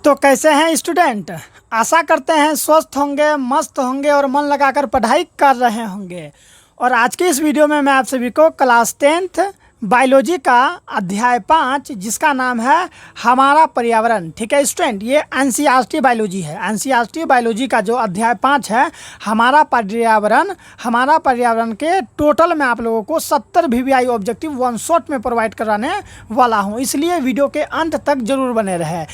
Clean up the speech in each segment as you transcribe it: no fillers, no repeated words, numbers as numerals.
तो कैसे हैं स्टूडेंट। आशा करते हैं स्वस्थ होंगे, मस्त होंगे और मन लगाकर पढ़ाई कर रहे होंगे। और आज की इस वीडियो में मैं आप सभी को क्लास 10th बायोलॉजी का अध्याय 5 जिसका नाम है हमारा पर्यावरण, ठीक है स्टूडेंट। ये एनसीईआरटी बायोलॉजी है। एनसीईआरटी बायोलॉजी का जो अध्याय 5 है हमारा पर्यावरण के टोटल में आप लोगों को 70 वीवीआई ऑब्जेक्टिव वन शॉट में प्रोवाइड कराने वाला हूँ, इसलिए वीडियो के अंत तक जरूर बने रहे।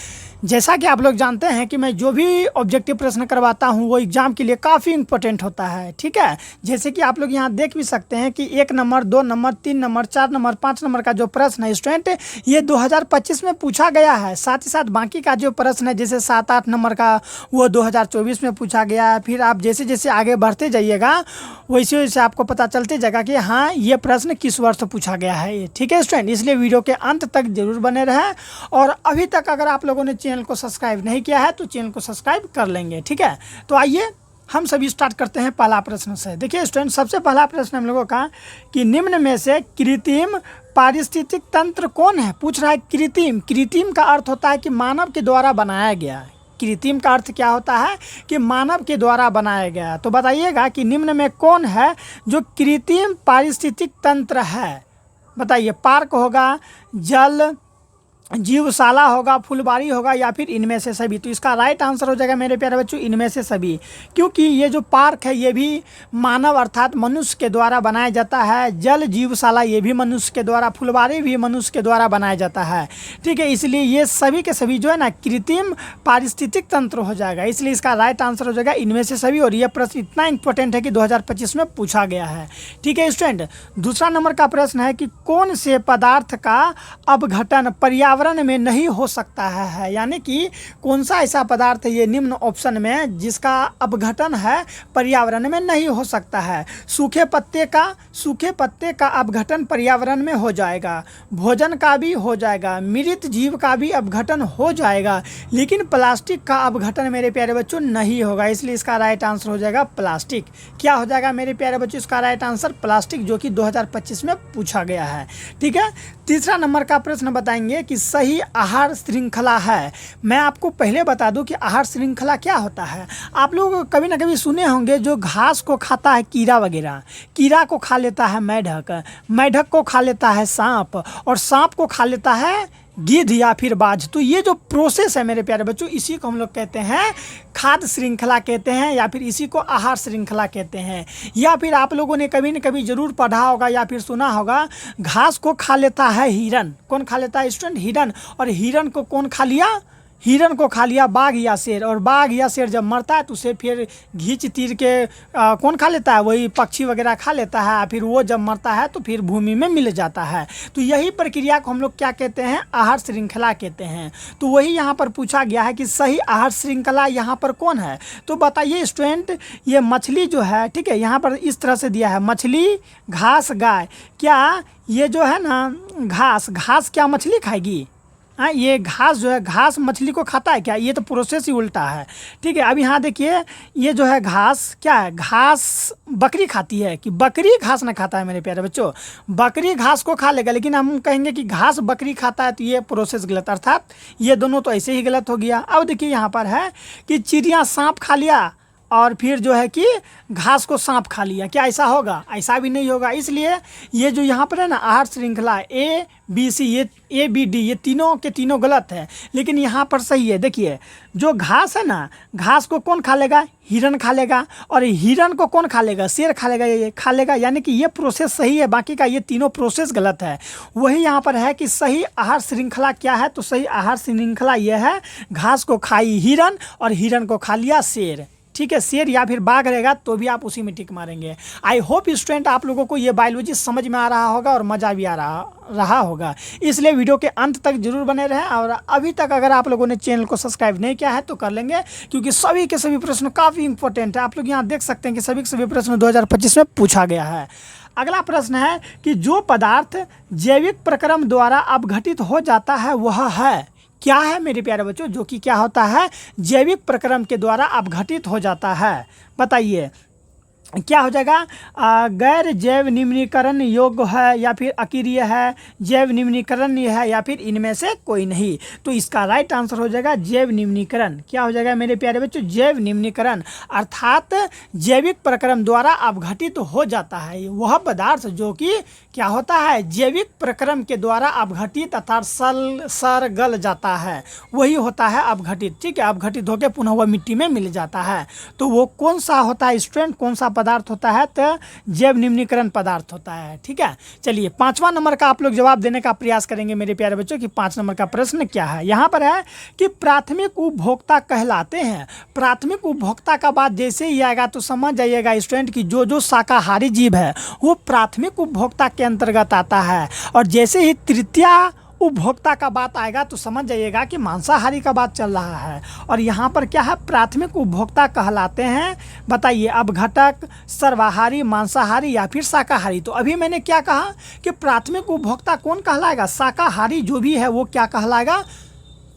जैसा कि आप लोग जानते हैं कि मैं जो भी ऑब्जेक्टिव प्रश्न करवाता हूं वो एग्ज़ाम के लिए काफ़ी इंपॉर्टेंट होता है, ठीक है। जैसे कि आप लोग यहां देख भी सकते हैं कि 1 number, 2 number, 3 number, 4 number, 5 number का जो प्रश्न है स्टूडेंट ये 2025 में पूछा गया है। साथ ही साथ बाकी का जो प्रश्न है जैसे 7-8 नंबर का वो 2024 में पूछा गया है। फिर आप जैसे जैसे आगे बढ़ते जाइएगा वैसे वैसे आपको पता चलते जाएगा कि हाँ ये प्रश्न किस वर्ष पूछा गया है, ठीक है स्टूडेंट। इसलिए वीडियो के अंत तक जरूर बने रहें। और अभी तक अगर आप लोगों ने चैनल को सब्सक्राइब नहीं किया है तो चैनल को सब्सक्राइब कर लेंगे, ठीक है। तो आइए हम सभी स्टार्ट करते हैं पहला प्रश्न से। देखिए स्टूडेंट, सबसे पहला प्रश्न हम लोगों का कि निम्न में से कृत्रिम पारिस्थितिक तंत्र कौन है। पूछ रहा है कृत्रिम। कृत्रिम का अर्थ होता है कि मानव के द्वारा बनाया गया है। कृत्रिम का अर्थ क्या होता है कि मानव के द्वारा बनाया गया। तो बताइएगा कि निम्न में कौन है जो कृत्रिम पारिस्थितिक तंत्र है। बताइए, पार्क होगा, जल जीवशाला होगा, फुलबाड़ी होगा या फिर इनमें से सभी। तो इसका राइट आंसर हो जाएगा मेरे प्यारे बच्चों इनमें से सभी, क्योंकि ये जो पार्क है ये भी मानव अर्थात मनुष्य के द्वारा बनाया जाता है। जल जीवशाला ये भी मनुष्य के द्वारा, फुलबाड़ी भी मनुष्य के द्वारा बनाया जाता है, ठीक है। इसलिए ये सभी के सभी जो है ना कृत्रिम पारिस्थितिक तंत्र हो जाएगा। इसलिए इसका राइट आंसर हो जाएगा इनमें से सभी। और यह प्रश्न इतना इंपॉर्टेंट है कि 2025 में पूछा गया है, ठीक है स्टूडेंट। दूसरा नंबर का प्रश्न है कि कौन से पदार्थ का अपघटन पर्यावरण में नहीं हो सकता है। यानी कि कौन सा ऐसा पदार्थ है ये निम्न ऑप्शन में जिसका अपघटन है पर्यावरण में नहीं हो सकता है। सूखे पत्ते का अपघटन पर्यावरण में हो जाएगा, भोजन का भी हो जाएगा, मृत जीव का भी अपघटन हो जाएगा, लेकिन प्लास्टिक का अपघटन मेरे प्यारे बच्चों नहीं होगा। इसलिए इसका राइट आंसर हो जाएगा प्लास्टिक। क्या हो जाएगा मेरे प्यारे बच्चों इसका राइट आंसर प्लास्टिक, जो कि 2025 में पूछा गया है, ठीक है। तीसरा नंबर का प्रश्न बताएंगे कि सही आहार श्रृंखला है। मैं आपको पहले बता दूं कि आहार श्रृंखला क्या होता है। आप लोग कभी ना कभी सुने होंगे जो घास को खाता है कीड़ा वगैरह, कीड़ा को खा लेता है मेढक, मेढक को खा लेता है सांप और सांप को खा लेता है गिद्ध या फिर बाज। तो ये जो प्रोसेस है मेरे प्यारे बच्चों इसी को हम लोग कहते हैं खाद्य श्रृंखला कहते हैं, या फिर इसी को आहार श्रृंखला कहते हैं। या फिर आप लोगों ने कभी न कभी जरूर पढ़ा होगा या फिर सुना होगा घास को खा लेता है हिरन। कौन खा लेता है स्टूडेंट? हिरन। और हिरन को कौन खा लिया? हिरन को खा लिया बाघ या शेर। और बाघ या शेर जब मरता है तो उसे फिर घींच तीर के कौन खा लेता है? वही पक्षी वगैरह खा लेता है। फिर वो जब मरता है तो फिर भूमि में मिल जाता है। तो यही प्रक्रिया को हम लोग क्या कहते हैं? आहार श्रृंखला कहते हैं। तो वही यहाँ पर पूछा गया है कि सही आहार श्रृंखला यहाँ पर कौन है। तो बताइए स्टूडेंट, ये मछली जो है, ठीक है, यहाँ पर इस तरह से दिया है मछली, घास, गाय। क्या ये जो है ना घास क्या मछली खाएगी? हाँ, ये घास जो है घास मछली को खाता है क्या? ये तो प्रोसेस ही उल्टा है, ठीक है। अब यहाँ देखिए ये जो है घास क्या है? घास बकरी खाती है कि बकरी घास ना खाता है मेरे प्यारे बच्चों? बकरी घास को खा लेगा, लेकिन हम कहेंगे कि घास बकरी खाता है तो ये प्रोसेस गलत, अर्थात ये दोनों तो ऐसे ही गलत हो गया। अब देखिए यहाँ पर है कि चिड़िया सांप खा लिया और फिर जो है कि घास को सांप खा लिया। क्या ऐसा होगा? ऐसा भी नहीं होगा। इसलिए ये जो यहाँ पर है ना आहार श्रृंखला ए बी सी, ये ए बी डी, ये तीनों के तीनों गलत है, लेकिन यहाँ पर सही है। देखिए जो घास है ना, घास को कौन खा लेगा? हिरन खा लेगा। और हिरन को कौन खा लेगा? शेर खा लेगा, ये खा लेगा। यानी कि ये प्रोसेस सही है, बाकी का ये तीनों प्रोसेस गलत है। वही यहाँ पर है कि सही आहार श्रृंखला क्या है। तो सही आहार श्रृंखला ये है घास को खाई हिरन और हिरन को खा लिया शेर, ठीक है। शेर या फिर बाघ रहेगा तो भी आप उसी में टिक मारेंगे। आई होप स्टूडेंट आप लोगों को ये बायोलॉजी समझ में आ रहा होगा और मज़ा भी आ रहा होगा। इसलिए वीडियो के अंत तक जरूर बने रहें। और अभी तक अगर आप लोगों ने चैनल को सब्सक्राइब नहीं किया है तो कर लेंगे, क्योंकि सभी के सभी प्रश्न काफ़ी इंपॉर्टेंट है। आप लोग यहाँ देख सकते हैं कि सभी के सभी प्रश्न 2025 में पूछा गया है। अगला प्रश्न है कि जो पदार्थ जैविक प्रक्रम द्वारा अपघटित हो जाता है वह है क्या है मेरे प्यारे बच्चों? जो कि क्या होता है? जैविक प्रक्रम के द्वारा अपघटित हो जाता है। बताइए क्या हो जाएगा, गैर जैव निम्नीकरण योग्य है या फिर अक्रिय है, जैव निम्नीकरण है या फिर इनमें से कोई नहीं। तो इसका राइट आंसर हो जाएगा जैव निम्नीकरण। क्या हो जाएगा मेरे प्यारे बच्चों, जैव निम्नीकरण, अर्थात जैविक प्रक्रम द्वारा अपघटित हो जाता है वह पदार्थ जो कि क्या होता है, जैविक प्रक्रम के द्वारा अपघटित अर्थात सड़ गल जाता है, वही होता है अपघटित। ठीक है, अपघटित होकर पुनः वह मिट्टी में मिल जाता है। तो वो कौन सा होता है स्टूडेंट, कौन सा पदार्थ होता है, तो जैव निम्नीकरण पदार्थ होता है। ठीक है, चलिए 5वां नंबर का आप लोग जवाब देने का प्रयास करेंगे मेरे प्यारे बच्चों कि 5 नंबर का प्रश्न क्या है। यहाँ पर है कि प्राथमिक उपभोक्ता कहलाते हैं। प्राथमिक उपभोक्ता का बात जैसे ही आएगा तो समझ जाइएगा स्टूडेंट कि जो शाकाहारी जीव है वो प्राथमिक उपभोक्ता के अंतर्गत आता है, और जैसे ही तृतीय उपभोक्ता का बात आएगा तो समझ जाइएगा कि मांसाहारी का बात चल रहा है। और यहाँ पर क्या है, प्राथमिक उपभोक्ता कहलाते हैं, बताइए अपघटक, सर्वाहारी, मांसाहारी या फिर शाकाहारी। तो अभी मैंने क्या कहा कि प्राथमिक उपभोक्ता कौन कहलाएगा, शाकाहारी जो भी है वो क्या कहलाएगा,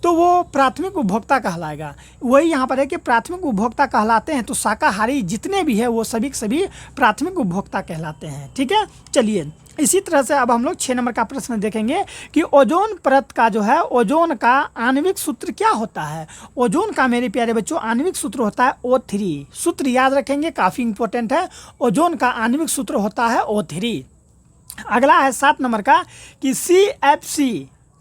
तो वो प्राथमिक उपभोक्ता कहलाएगा। वही यहाँ पर है कि प्राथमिक उपभोक्ता कहलाते हैं, तो शाकाहारी जितने भी है वो सभी के सभी प्राथमिक उपभोक्ता कहलाते हैं। ठीक है, चलिए इसी तरह से अब हम लोग 6 नंबर का प्रश्न देखेंगे कि ओजोन परत का जो है, ओजोन का आणविक सूत्र क्या होता है। ओजोन का मेरे प्यारे बच्चों आणविक सूत्र होता है O3। सूत्र याद रखेंगे, काफ़ी इंपॉर्टेंट है। ओजोन का आणविक सूत्र होता है O3। अगला है 7 नंबर का कि CFC।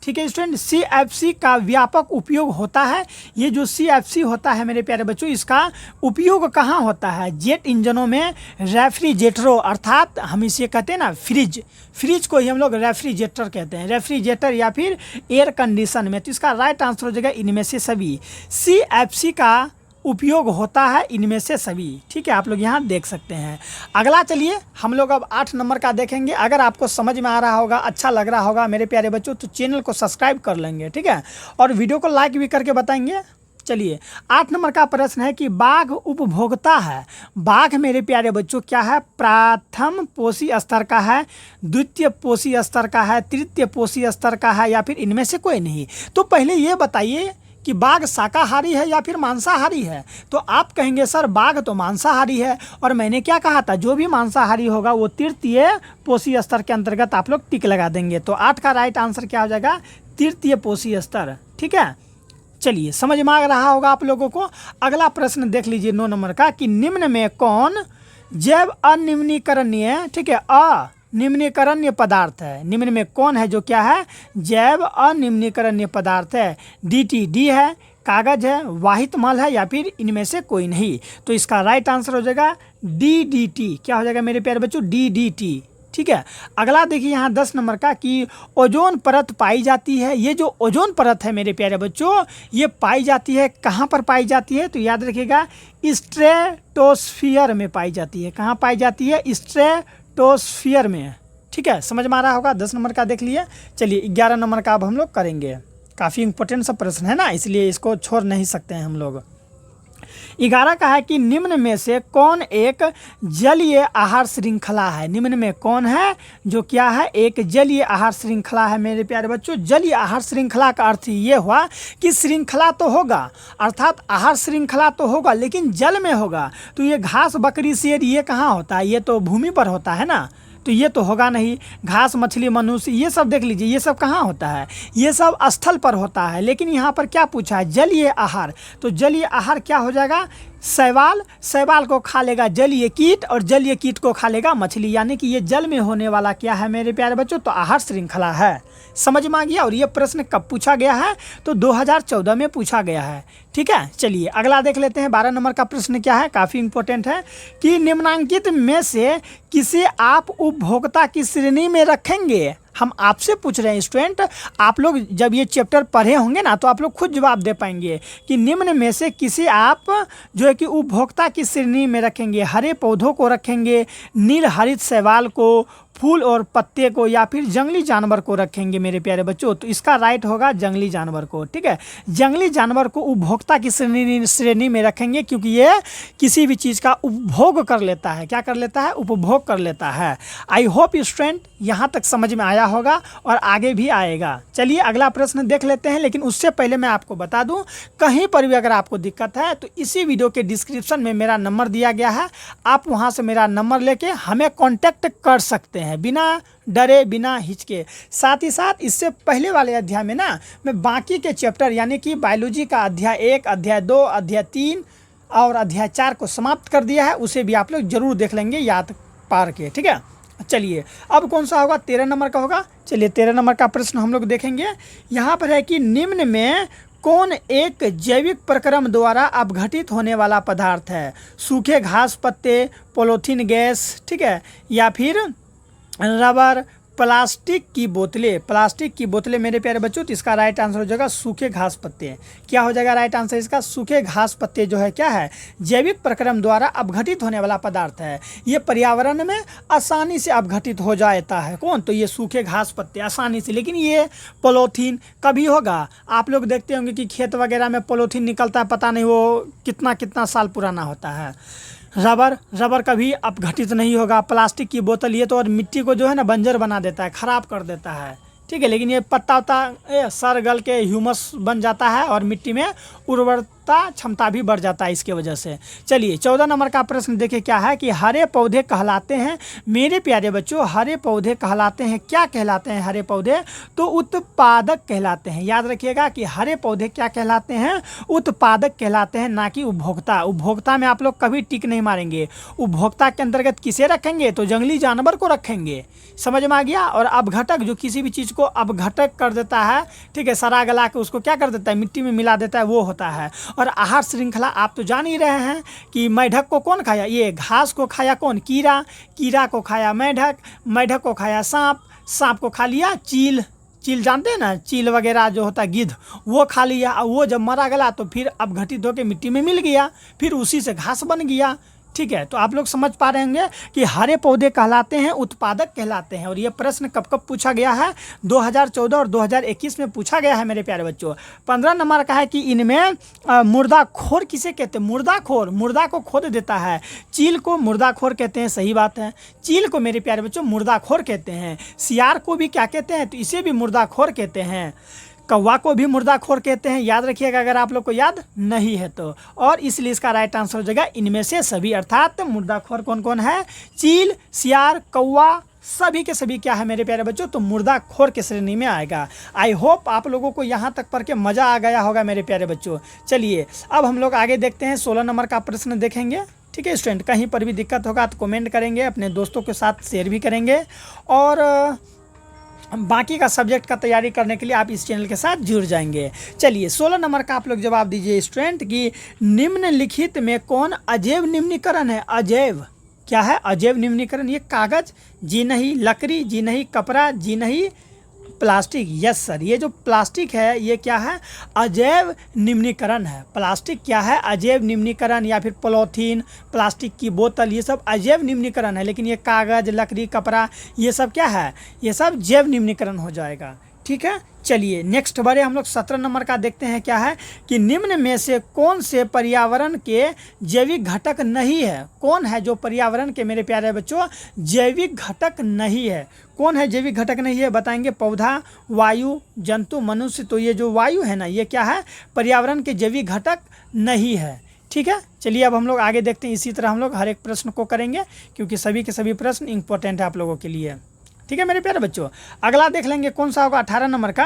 ठीक है स्टूडेंट, CFC का व्यापक उपयोग होता है। ये जो CFC होता है मेरे प्यारे बच्चों, इसका उपयोग कहाँ होता है, जेट इंजनों में, रेफ्रिजरेटरों, अर्थात हम इसे कहते हैं ना फ्रिज को ही हम लोग रेफ्रिजरेटर कहते हैं, रेफ्रिजरेटर या फिर एयर कंडीशन में। तो इसका राइट आंसर हो जाएगा इनमें से सभी। CFC का उपयोग होता है इनमें से सभी। ठीक है, आप लोग यहाँ देख सकते हैं। अगला चलिए हम लोग अब 8 नंबर का देखेंगे। अगर आपको समझ में आ रहा होगा, अच्छा लग रहा होगा मेरे प्यारे बच्चों, तो चैनल को सब्सक्राइब कर लेंगे। ठीक है, और वीडियो को लाइक भी करके बताएंगे। चलिए 8 नंबर का प्रश्न है कि बाघ उपभोक्ता है। बाघ मेरे प्यारे बच्चों क्या है, प्रथम पोषी स्तर का है, द्वितीय पोषी स्तर का है, तृतीय पोषी स्तर का है या फिर इनमें से कोई नहीं। तो पहले ये बताइए कि बाघ शाकाहारी है या फिर मांसाहारी है। तो आप कहेंगे सर बाघ तो मांसाहारी है, और मैंने क्या कहा था, जो भी मांसाहारी होगा वो तृतीय पोषी स्तर के अंतर्गत आप लोग टिक लगा देंगे। तो 8 का राइट आंसर क्या हो जाएगा, तृतीय पोषी स्तर। ठीक है, चलिए समझ में आ रहा होगा आप लोगों को। अगला प्रश्न देख लीजिए 9 नंबर का कि निम्न में कौन जैव अनिम्नीकरणीय, ठीक है, अनिम्नीकरणीय पदार्थ है। निम्न में कौन है जो क्या है, जैव अनिम्नीकरणीय पदार्थ है। डी है, कागज है, वाहित मल है या फिर इनमें से कोई नहीं। तो इसका राइट आंसर हो जाएगा DDT। क्या हो जाएगा मेरे प्यारे बच्चों, DDT। ठीक है, अगला देखिए यहाँ 10 नंबर का कि ओजोन परत पाई जाती है। ये जो ओजोन परत है मेरे प्यारे बच्चों, ये पाई जाती है, कहाँ पर पाई जाती है, तो याद रखिएगा स्ट्रेटोस्फियर में पाई जाती है। कहाँ पाई जाती है, स्ट्रेटोस्फियर में। ठीक है, समझ में आ रहा होगा। 10 नंबर का देख लिए। चलिए 11 नंबर का अब हम लोग करेंगे। काफ़ी इंपॉर्टेंट सा प्रश्न है ना, इसलिए इसको छोड़ नहीं सकते हैं हम लोग। 11 का है कि निम्न में से कौन एक जलीय आहार श्रृंखला है। निम्न में कौन है जो क्या है, एक जलीय आहार श्रृंखला है मेरे प्यारे बच्चों। जलीय आहार श्रृंखला का अर्थ ये हुआ कि श्रृंखला तो होगा, अर्थात आहार श्रृंखला तो होगा लेकिन जल में होगा। तो ये घास, बकरी, शेर ये कहाँ होता है, ये तो भूमि पर होता है ना, तो ये तो होगा नहीं। घास, मछली, मनुष्य ये सब देख लीजिए, ये सब कहाँ होता है, ये सब स्थल पर होता है। लेकिन यहाँ पर क्या पूछा है, जलीय आहार। तो जलीय आहार क्या हो जाएगा, शैवाल। शैवाल को खा लेगा जलीय कीट और जलीय कीट को खा लेगा मछली, यानी कि ये जल में होने वाला क्या है मेरे प्यारे बच्चों, तो आहार श्रृंखला है। समझ में आ गया। और ये प्रश्न कब पूछा गया है, तो 2014 में पूछा गया है। ठीक है, चलिए अगला देख लेते हैं। 12 नंबर का प्रश्न क्या है, काफ़ी इंपॉर्टेंट है कि निम्नांकित में से किसे आप उपभोक्ता की श्रेणी में रखेंगे। हम आपसे पूछ रहे हैं स्टूडेंट, आप लोग जब ये चैप्टर पढ़े होंगे ना तो आप लोग खुद जवाब दे पाएंगे कि निम्न में से किसे आप जो है कि उपभोक्ता की श्रेणी में रखेंगे। हरे पौधों को रखेंगे, नील हरित शैवाल को, फूल और पत्ते को या फिर जंगली जानवर को रखेंगे मेरे प्यारे बच्चों, तो इसका राइट होगा जंगली जानवर को। ठीक है, जंगली जानवर को उपभोक्ता की श्रेणी में रखेंगे, क्योंकि ये किसी भी चीज़ का उपभोग कर लेता है। क्या कर लेता है? उपभोग कर लेता है। आई होप स्टूडेंट यहाँ तक समझ में आया होगा और आगे भी आएगा। चलिए अगला प्रश्न देख लेते हैं, लेकिन उससे पहले मैं आपको बता दूं, कहीं पर भी अगर आपको दिक्कत है तो इसी वीडियो के डिस्क्रिप्शन में मेरा नंबर दिया गया है, आप वहां से मेरा नंबर लेके हमें कांटेक्ट कर सकते हैं बिना डरे, बिना हिचके। साथ ही साथ इससे पहले वाले अध्याय में ना मैं बाकी के चैप्टर यानी कि बायोलॉजी का अध्याय 1, अध्याय 2, अध्याय 3 और अध्याय 4 को समाप्त कर दिया है, उसे भी आप लोग जरूर देख लेंगे याद पार के। ठीक है, चलिए अब कौन सा होगा? 13 नंबर का होगा। चलिए 13 नंबर का प्रश्न हम लोग देखेंगे। यहाँ पर है कि निम्न में कौन एक जैविक प्रक्रम द्वारा अपघटित होने वाला पदार्थ है? सूखे घास पत्ते, पॉलीथीन गैस, ठीक है, या फिर रबर, प्लास्टिक की बोतलें। प्लास्टिक की बोतलें मेरे प्यारे बच्चों, तो इसका राइट आंसर हो जाएगा सूखे घास पत्ते। क्या हो जाएगा राइट आंसर इसका? सूखे घास पत्ते जो है क्या है? जैविक प्रक्रम द्वारा अपघटित होने वाला पदार्थ है। ये पर्यावरण में आसानी से अपघटित हो जाता है। कौन? तो ये सूखे घास पत्ते आसानी से। लेकिन ये पॉलीथीन कभी होगा? आप लोग देखते होंगे कि खेत वगैरह में पॉलीथीन निकलता है, पता नहीं वो कितना कितना साल पुराना होता है। रबर कभी अपघटित नहीं होगा। प्लास्टिक की बोतल ये तो और मिट्टी को जो है ना बंजर बना देता है, ख़राब कर देता है। ठीक है, लेकिन ये पत्ता वत्ता सर गल के ह्यूमस बन जाता है और मिट्टी में उर्वरता क्षमता भी बढ़ जाता है इसके वजह से। चलिए 14 नंबर का प्रश्न देखिए क्या है कि हरे पौधे कहलाते हैं मेरे प्यारे बच्चों, हरे पौधे कहलाते हैं, क्या कहलाते हैं हरे पौधे? तो उत्पादक कहलाते हैं। याद रखिएगा कि हरे पौधे क्या कहलाते हैं? उत्पादक कहलाते हैं, ना कि उपभोक्ता। उपभोक्ता में आप लोग कभी टिक नहीं मारेंगे। उपभोक्ता के अंतर्गत किसे रखेंगे? तो जंगली जानवर को रखेंगे। समझ में आ गया? और अपघटक जो किसी भी चीज़ को अपघटक कर देता है, ठीक है, सड़ा गला के उसको क्या कर देता है? मिट्टी में मिला देता है, वो होता है। और आहार श्रृंखला आप तो जान ही रहे हैं कि मेढक को कौन खाया? ये घास को खाया कौन? कीड़ा, कीड़ा को खाया मेढक, मेढक को खाया सांप, सांप को खा लिया चील, चील जानते हैं ना, चील वगैरह जो होता है गिद्ध, वो खा लिया। और वो जब मरा गला तो फिर अपघटित होकर मिट्टी में मिल गया, फिर उसी से घास बन गया। ठीक है, तो आप लोग समझ पा रहे होंगे कि हरे पौधे कहलाते हैं, उत्पादक कहलाते हैं। और ये प्रश्न कब कब पूछा गया है? 2014 और 2021 में पूछा गया है मेरे प्यारे बच्चों। 15 नंबर का है कि इनमें मुर्दाखोर किसे कहते हैं? मुर्दाखोर, मुर्दा को खोद देता है। चील को मुर्दाखोर कहते हैं, सही बात है। चील को मेरे प्यारे बच्चों मुर्दाखोर कहते हैं। सियार को भी क्या कहते हैं? तो इसे भी मुर्दाखोर कहते हैं। कौवा को भी मुर्दाखोर कहते हैं, याद रखिएगा अगर आप लोग को याद नहीं है तो। और इसलिए इसका राइट आंसर हो जाएगा इनमें से सभी, अर्थात मुर्दाखोर कौन कौन है? चील, सियार, कौवा, सभी के सभी क्या है मेरे प्यारे बच्चों? तो मुर्दाखोर के श्रेणी में आएगा। आई होप आप लोगों को यहाँ तक पढ़ के मज़ा आ गया होगा मेरे प्यारे बच्चों। चलिए अब हम लोग आगे देखते हैं, 16 नंबर का प्रश्न देखेंगे। ठीक है स्टूडेंट, कहीं पर भी दिक्कत होगा तो कमेंट करेंगे, अपने दोस्तों के साथ शेयर भी करेंगे। और बाकी का सब्जेक्ट का तैयारी करने के लिए आप इस चैनल के साथ जुड़ जाएंगे। चलिए 16 नंबर का आप लोग जवाब दीजिए स्टूडेंट कि निम्नलिखित में कौन अजैव निम्नीकरण है? अजैव क्या है? अजैव निम्नीकरण, ये कागज? जी नहीं। लकड़ी? जी नहीं। कपड़ा? जी नहीं। प्लास्टिक? यस सर, ये जो प्लास्टिक है ये क्या है? अजैव निम्नीकरण है। प्लास्टिक क्या है? अजैव निम्नीकरण, या फिर पॉलीथीन, प्लास्टिक की बोतल, ये सब अजैव निम्नीकरण है। लेकिन ये कागज, लकड़ी, कपड़ा, ये सब क्या है? ये सब जैव निम्नीकरण हो जाएगा। ठीक है, चलिए नेक्स्ट बारे हम लोग 17 नंबर का देखते हैं क्या है कि निम्न में से कौन से पर्यावरण के जैविक घटक नहीं है? कौन है जो पर्यावरण के मेरे प्यारे बच्चों जैविक घटक नहीं है? कौन है जैविक घटक नहीं है? बताएंगे पौधा, वायु, जंतु, मनुष्य। तो ये जो वायु है ना, ये क्या है? पर्यावरण के जैविक घटक नहीं है। ठीक है, चलिए अब हम लोग आगे देखते हैं। इसी तरह हम लोग हर एक प्रश्न को करेंगे क्योंकि सभी के सभी प्रश्न इंपॉर्टेंट है आप लोगों के लिए। ठीक है मेरे प्यारे बच्चों, अगला देख लेंगे कौन सा होगा 18 नंबर का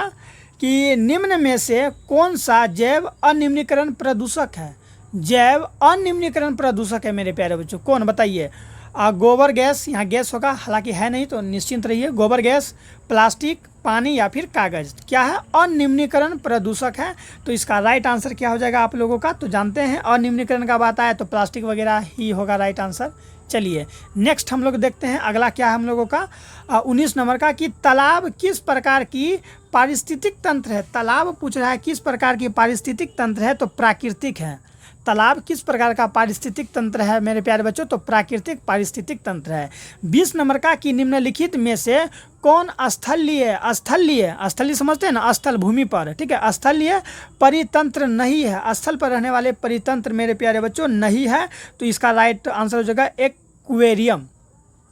कि निम्न में से कौन सा जैव अनिम्नीकरण प्रदूषक है? जैव अनिम्नीकरण प्रदूषक है मेरे प्यारे बच्चों, कौन बताइए? गोबर गैस, यहाँ गैस होगा, हालांकि है नहीं तो निश्चिंत रहिए। गोबर गैस, प्लास्टिक, पानी या फिर कागज, क्या है? अनिम्नीकरण प्रदूषक है। तो इसका राइट आंसर क्या हो जाएगा आप लोगों का? तो जानते हैं अनिम्नीकरण का बात आया तो प्लास्टिक वगैरह ही होगा राइट आंसर। चलिए नेक्स्ट हम लोग देखते हैं अगला क्या है हम लोगों का 19 नंबर का कि तालाब किस प्रकार की पारिस्थितिक तंत्र है? तालाब पूछ रहा है किस प्रकार की पारिस्थितिक तंत्र है? तो प्राकृतिक है। तालाब किस प्रकार का पारिस्थितिक तंत्र है मेरे प्यारे बच्चों? तो प्राकृतिक पारिस्थितिक तंत्र है। 20 नंबर का कि निम्नलिखित में से कौन स्थलीय समझते हैं ना, स्थल भूमि पर, ठीक है, स्थलीय परितंत्र नहीं है, स्थल पर रहने वाले परितंत्र मेरे प्यारे बच्चों नहीं है। तो इसका राइट आंसर हो जाएगा एक्वेरियम।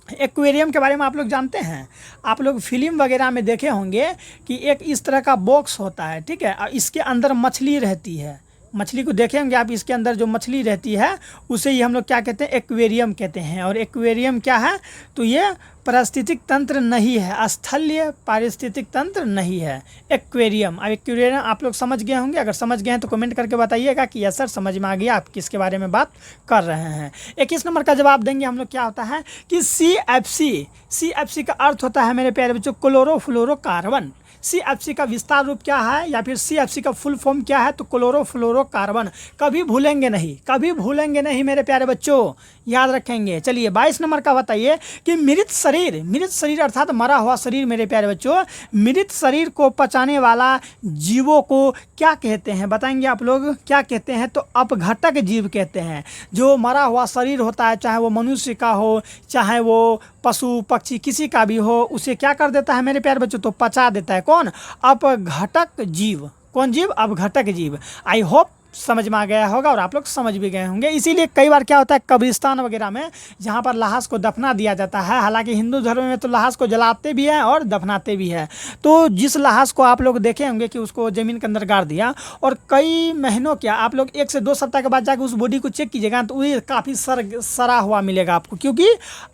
एक्वेरियम के बारे में आप लोग जानते हैं, आप लोग फिल्म वगैरह में देखे होंगे कि एक इस तरह का बॉक्स होता है, ठीक है, और इसके अंदर मछली रहती है। मछली को देखे होंगे आप, इसके अंदर जो मछली रहती है उसे ही हम लोग क्या कहते हैं? एक्वेरियम कहते हैं। और एक्वेरियम क्या है? तो ये पारिस्थितिक तंत्र नहीं है, स्थलीय पारिस्थितिक तंत्र नहीं है एक्वेरियम। अब एक्वेरियम आप लोग समझ गए होंगे, अगर समझ गए हैं तो कमेंट करके बताइएगा कि यस सर समझ में आ गया, आप किसके बारे में बात कर रहे हैं। 21 नंबर का जवाब देंगे हम लोग, क्या होता है कि CFC का अर्थ होता है मेरे प्यारे बच्चों क्लोरोफ्लोरोकार्बन। CFC का विस्तार रूप क्या है या फिर CFC का फुल फॉर्म क्या है? तो क्लोरोफ्लोरोकार्बन। कभी भूलेंगे नहीं मेरे प्यारे बच्चों, याद रखेंगे। चलिए 22 नंबर का बताइए कि मृत शरीर अर्थात मरा हुआ शरीर मेरे प्यारे बच्चों, मृत शरीर को पचाने वाला जीवों को क्या कहते हैं? बताएंगे आप लोग क्या कहते हैं? तो अपघटक जीव कहते हैं। जो मरा हुआ शरीर होता है, चाहे वो मनुष्य का हो, चाहे वो पशु पक्षी किसी का भी हो, उसे क्या कर देता है मेरे प्यारे बच्चों? तो पचा देता है। कौन? अपघटक जीव। कौन जीव? अपघटक जीव। आई होप समझ में आ गया होगा और आप लोग समझ भी गए होंगे। इसीलिए कई बार क्या होता है कब्रिस्तान वगैरह में जहाँ पर लाश को दफना दिया जाता है, हालांकि हिंदू धर्म में तो लाश को जलाते भी हैं और दफनाते भी हैं, तो जिस लाश को आप लोग देखे होंगे कि उसको ज़मीन के अंदर गाड़ दिया और कई महीनों क्या आप लोग 1 से 2 सप्ताह के बाद जाकर उस बॉडी को चेक कीजिएगा तो ये काफ़ी सड़ा हुआ मिलेगा आपको, क्योंकि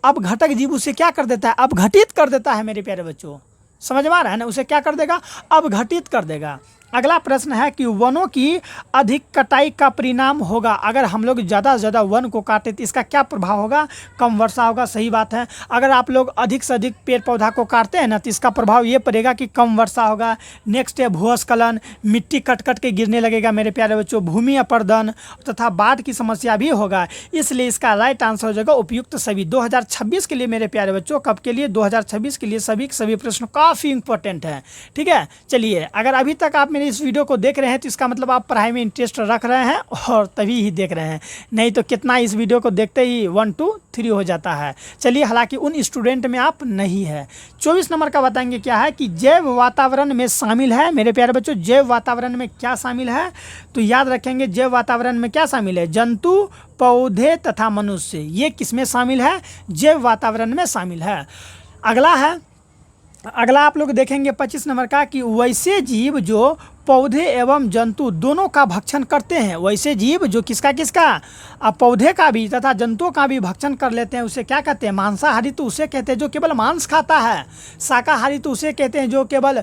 अपघटक जीव उसे क्या कर देता है? अपघटित कर देता है मेरे प्यारे बच्चों। समझ में आ रहा है ना? उसे क्या कर देगा? अपघटित कर देगा। अगला प्रश्न है कि वनों की अधिक कटाई का परिणाम होगा, अगर हम लोग ज़्यादा से ज़्यादा वन को काटे तो इसका क्या प्रभाव होगा? कम वर्षा होगा। सही बात है। अगर आप लोग अधिक से अधिक पेड़ पौधा को काटते हैं ना तो इसका प्रभाव ये पड़ेगा कि कम वर्षा होगा। नेक्स्ट है भूस्खलन, मिट्टी कट कट के गिरने लगेगा मेरे प्यारे बच्चों, भूमि अपरदन तथा बाढ़ की समस्या भी होगा। इसलिए इसका राइट आंसर हो जाएगा उपयुक्त सभी। 2026 के लिए मेरे प्यारे बच्चों, कब के लिए? 2026 के लिए सभी प्रश्न काफ़ी इंपॉर्टेंट हैं, ठीक है। चलिए, अगर अभी तक आप इस वीडियो को देख रहे हैं तो इसका मतलब आप पढ़ाई में इंटरेस्ट रख रहे हैं और तभी ही देख रहे हैं, नहीं तो कितना इस वीडियो को देखते ही 1 2 3 हो जाता है। चलिए, हालांकि उन स्टूडेंट में आप नहीं है। 24 नंबर का बताएंगे क्या है कि जैव वातावरण में शामिल है मेरे प्यारे बच्चों। जैव वातावरण में क्या शामिल है? तो याद रखेंगे जैव वातावरण में क्या शामिल है? जंतु, पौधे तथा मनुष्य। ये किस में शामिल है? जैव वातावरण में शामिल है। अगला आप लोग देखेंगे 25 नंबर का कि वैसे जीव जो पौधे एवं जंतु दोनों का भक्षण करते हैं। वैसे जीव जो किसका पौधे का भी तथा जंतुओं का भी भक्षण कर लेते हैं, उसे क्या कहते हैं? मांसाहारी तो उसे कहते हैं जो केवल मांस खाता है। शाकाहारी तो उसे कहते हैं जो केवल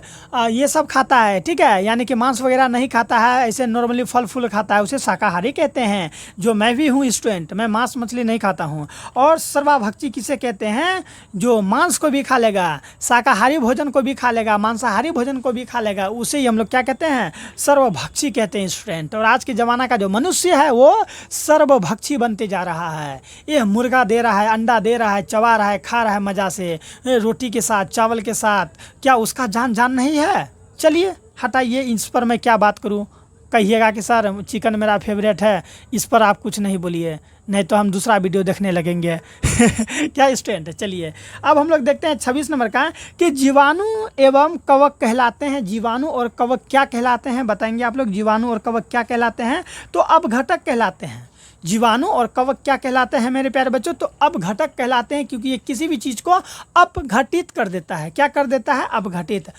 ये सब खाता है, ठीक है, यानी कि मांस वगैरह नहीं खाता है, ऐसे नॉर्मली फल फूल खाता है, उसे शाकाहारी कहते हैं। जो मैं भी हूँ स्टूडेंट, मैं मांस मछली नहीं खाता हूँ। और सर्वभक्षी किसे कहते हैं? जो मांस को भी खा लेगा, शाकाहारी भोजन को भी खा लेगा, मांसाहारी भोजन को भी खा लेगा, उसे ही हम लोग क्या कहते हैं? सर्वभक्षी कहते हैं स्टूडेंट। और आज के ज़माना का जो मनुष्य है वो सर्वभक्षी बनते जा रहा है। ये मुर्गा दे रहा है, अंडा दे रहा है, चबा रहा है, खा रहा है मज़ा से, रोटी के साथ, चावल के साथ। क्या उसका जान नहीं है? चलिए हटाइए, इस पर मैं क्या बात करूं। कहिएगा कि सर चिकन मेरा फेवरेट है, इस पर आप कुछ नहीं बोलिए, नहीं तो हम दूसरा वीडियो देखने लगेंगे। क्या स्टूडेंट? चलिए, अब हम लोग देखते हैं 26 नंबर का कि जीवाणु एवं कवक कहलाते हैं। जीवाणु और कवक क्या कहलाते हैं? बताएंगे आप लोग। जीवाणु और कवक क्या कहलाते हैं? तो अपघटक कहलाते हैं। जीवाणु और कवक क्या कहलाते हैं मेरे प्यारे बच्चों? तो अपघटक कहलाते हैं, क्योंकि ये किसी भी चीज़ को अपघटित कर देता है। क्या कर देता है? अपघटित।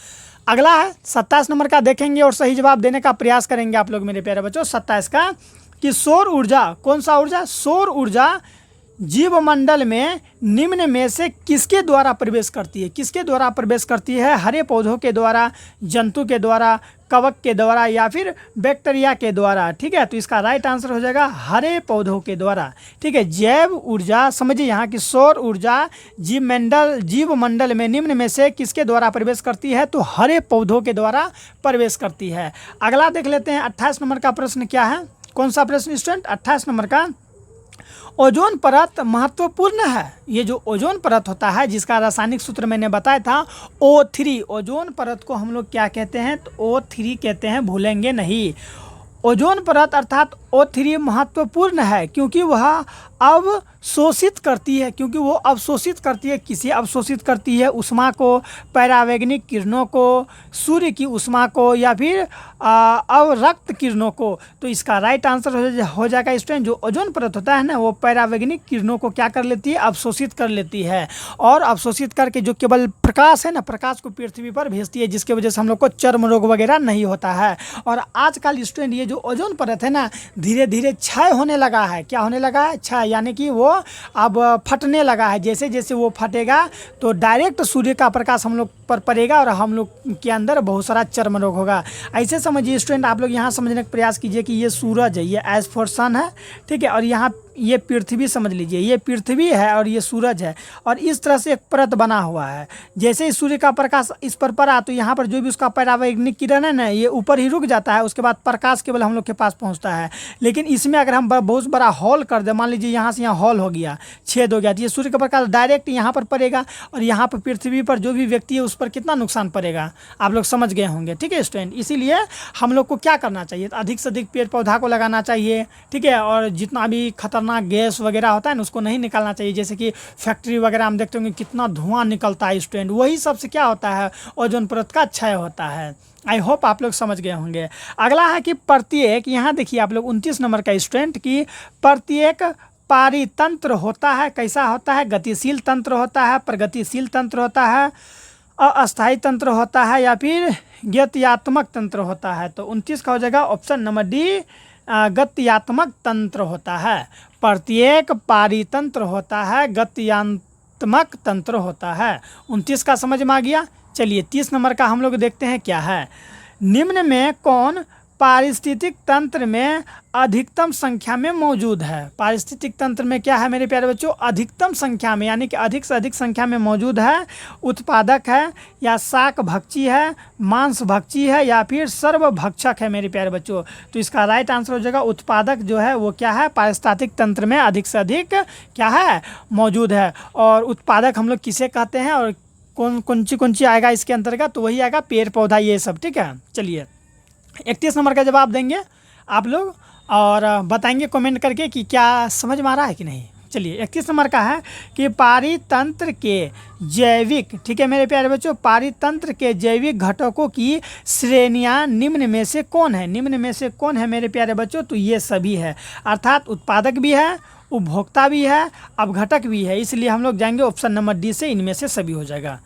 अगला है 27 नंबर का, देखेंगे और सही जवाब देने का प्रयास करेंगे आप लोग मेरे प्यारे बच्चों। 27 का कि सौर ऊर्जा, कौन सा ऊर्जा? सौर ऊर्जा जीवमंडल में निम्न में से किसके द्वारा प्रवेश करती है? किसके द्वारा प्रवेश करती है? हरे पौधों के द्वारा, जंतु के द्वारा, कवक के द्वारा या फिर बैक्टीरिया के द्वारा, ठीक है। तो इसका राइट आंसर हो जाएगा हरे पौधों के द्वारा, ठीक है। जैव ऊर्जा, समझिए यहाँ की सौर ऊर्जा जीवमंडल में निम्न में से किसके द्वारा प्रवेश करती है? तो हरे पौधों के द्वारा प्रवेश करती है। अगला देख लेते हैं 28 नंबर का प्रश्न क्या है। कौन सा प्रश्न स्टूडेंट? 28 नंबर का, ओजोन परत महत्वपूर्ण है। ये जो ओजोन परत होता है जिसका रासायनिक सूत्र मैंने बताया था O3, ओजोन परत को हम लोग क्या कहते हैं? तो O3 कहते हैं, भूलेंगे नहीं। ओजोन परत अर्थात O3 महत्वपूर्ण है क्योंकि वह अवशोषित करती है, क्योंकि वो अवशोषित करती है। किसे अवशोषित करती है? उष्मा को, परावैंगनिक किरणों को, सूर्य की उष्मा को, या फिर अवरक्त किरणों को। तो इसका राइट आंसर हो जाएगा स्टूडेंट, जो ओजोन परत होता है ना, वो परावैंगनिक किरणों को क्या कर लेती है? अवशोषित कर लेती है। और अवशोषित करके जो केवल प्रकाश है ना, प्रकाश को पृथ्वी पर भेजती है, जिसकी वजह से हम लोग को चर्म रोग वगैरह नहीं होता है। और आजकल स्टूडेंट ये जो ओजोन परत है ना, धीरे धीरे क्षय होने लगा है। क्या होने लगा है? क्षय, यानी कि वो अब फटने लगा है। जैसे जैसे वो फटेगा तो डायरेक्ट सूर्य का प्रकाश हम लोग पर पड़ेगा और हम लोग के अंदर बहुत सारा चर्म रोग होगा। ऐसे समझिए स्टूडेंट, आप लोग यहाँ समझने का प्रयास कीजिए कि ये सूरज है, ये एज फॉर सन है, ठीक है, और यहाँ ये पृथ्वी समझ लीजिए, ये पृथ्वी है और ये सूरज है, और इस तरह से एक परत बना हुआ है। जैसे ही सूर्य का प्रकाश इस पर पड़ा तो यहाँ पर जो भी उसका परावैंगनिक किरण है ना, ये ऊपर ही रुक जाता है, उसके बाद प्रकाश केवल हम लोग के पास पहुँचता है। लेकिन इसमें अगर हम बहुत बड़ा हॉल कर दें, मान लीजिए यहाँ से यहाँ हॉल हो गया, छेद हो गया, तो ये सूर्य का प्रकाश डायरेक्ट यहाँ पर पड़ेगा और यहाँ पर पृथ्वी पर जो भी व्यक्ति है उस पर कितना नुकसान पड़ेगा, आप लोग समझ गए होंगे। ठीक है स्टूडेंट, इसीलिए हम लोग को क्या करना चाहिए? अधिक से अधिक पेड़ पौधा को लगाना चाहिए, ठीक है, और जितना भी खतरनाक गैस वगैरह होता है ना, उसको नहीं निकालना चाहिए। जैसे कि फैक्ट्री वगैरह हम देखते होंगे कितना धुआं निकलता है स्टूडेंट, वही सबसे क्या होता है? ओजोन परत का क्षय होता है। आई होप आप लोग समझ गए होंगे। अगला है कि प्रत्येक, यहाँ देखिए आप लोग 29 नंबर का स्टूडेंट, की प्रत्येक पारितंत्र होता है, कैसा होता है? गतिशील तंत्र होता है, प्रगतिशील तंत्र होता है, अस्थायी तंत्र होता है, या फिर गत्यात्मक तंत्र होता है। तो 29 का हो जाएगा ऑप्शन नंबर डी, गत्यात्मक तंत्र होता है। प्रत्येक पारितंत्र होता है, गत्यात्मक तंत्र होता है। 29 का समझ में आ गया। चलिए 30 नंबर का हम लोग देखते हैं क्या है। निम्न में कौन पारिस्थितिक तंत्र में अधिकतम संख्या में मौजूद है? पारिस्थितिक तंत्र में क्या है मेरे प्यारे बच्चों? अधिकतम संख्या में, यानी कि अधिक से अधिक संख्या में मौजूद है। उत्पादक है, या शाक भक्षी है, मांस भक्षी है, या फिर सर्वभक्षक है मेरे प्यारे बच्चों। तो इसका राइट आंसर हो जाएगा उत्पादक जो है वो क्या है? पारिस्थितिक तंत्र में अधिक से अधिक क्या है? मौजूद है। और उत्पादक हम लोग किसे कहते हैं और कौन सी आएगा इसके अंतर्गत? तो वही आएगा पेड़ पौधा ये सब। ठीक है, चलिए 31 नंबर का जवाब देंगे आप लोग और बताएंगे कमेंट करके कि क्या समझ में आ रहा है कि नहीं। चलिए 31 नंबर का है कि पारितंत्र के जैविक, ठीक है मेरे प्यारे बच्चों, पारितंत्र के जैविक घटकों की श्रेणियां निम्न में से कौन है? निम्न में से कौन है मेरे प्यारे बच्चों? तो ये सभी है, अर्थात उत्पादक भी है, उपभोक्ता भी है, अपघटक भी है। इसलिए हम लोग जाएंगे ऑप्शन नंबर डी से, इनमें से सभी हो जाएगा।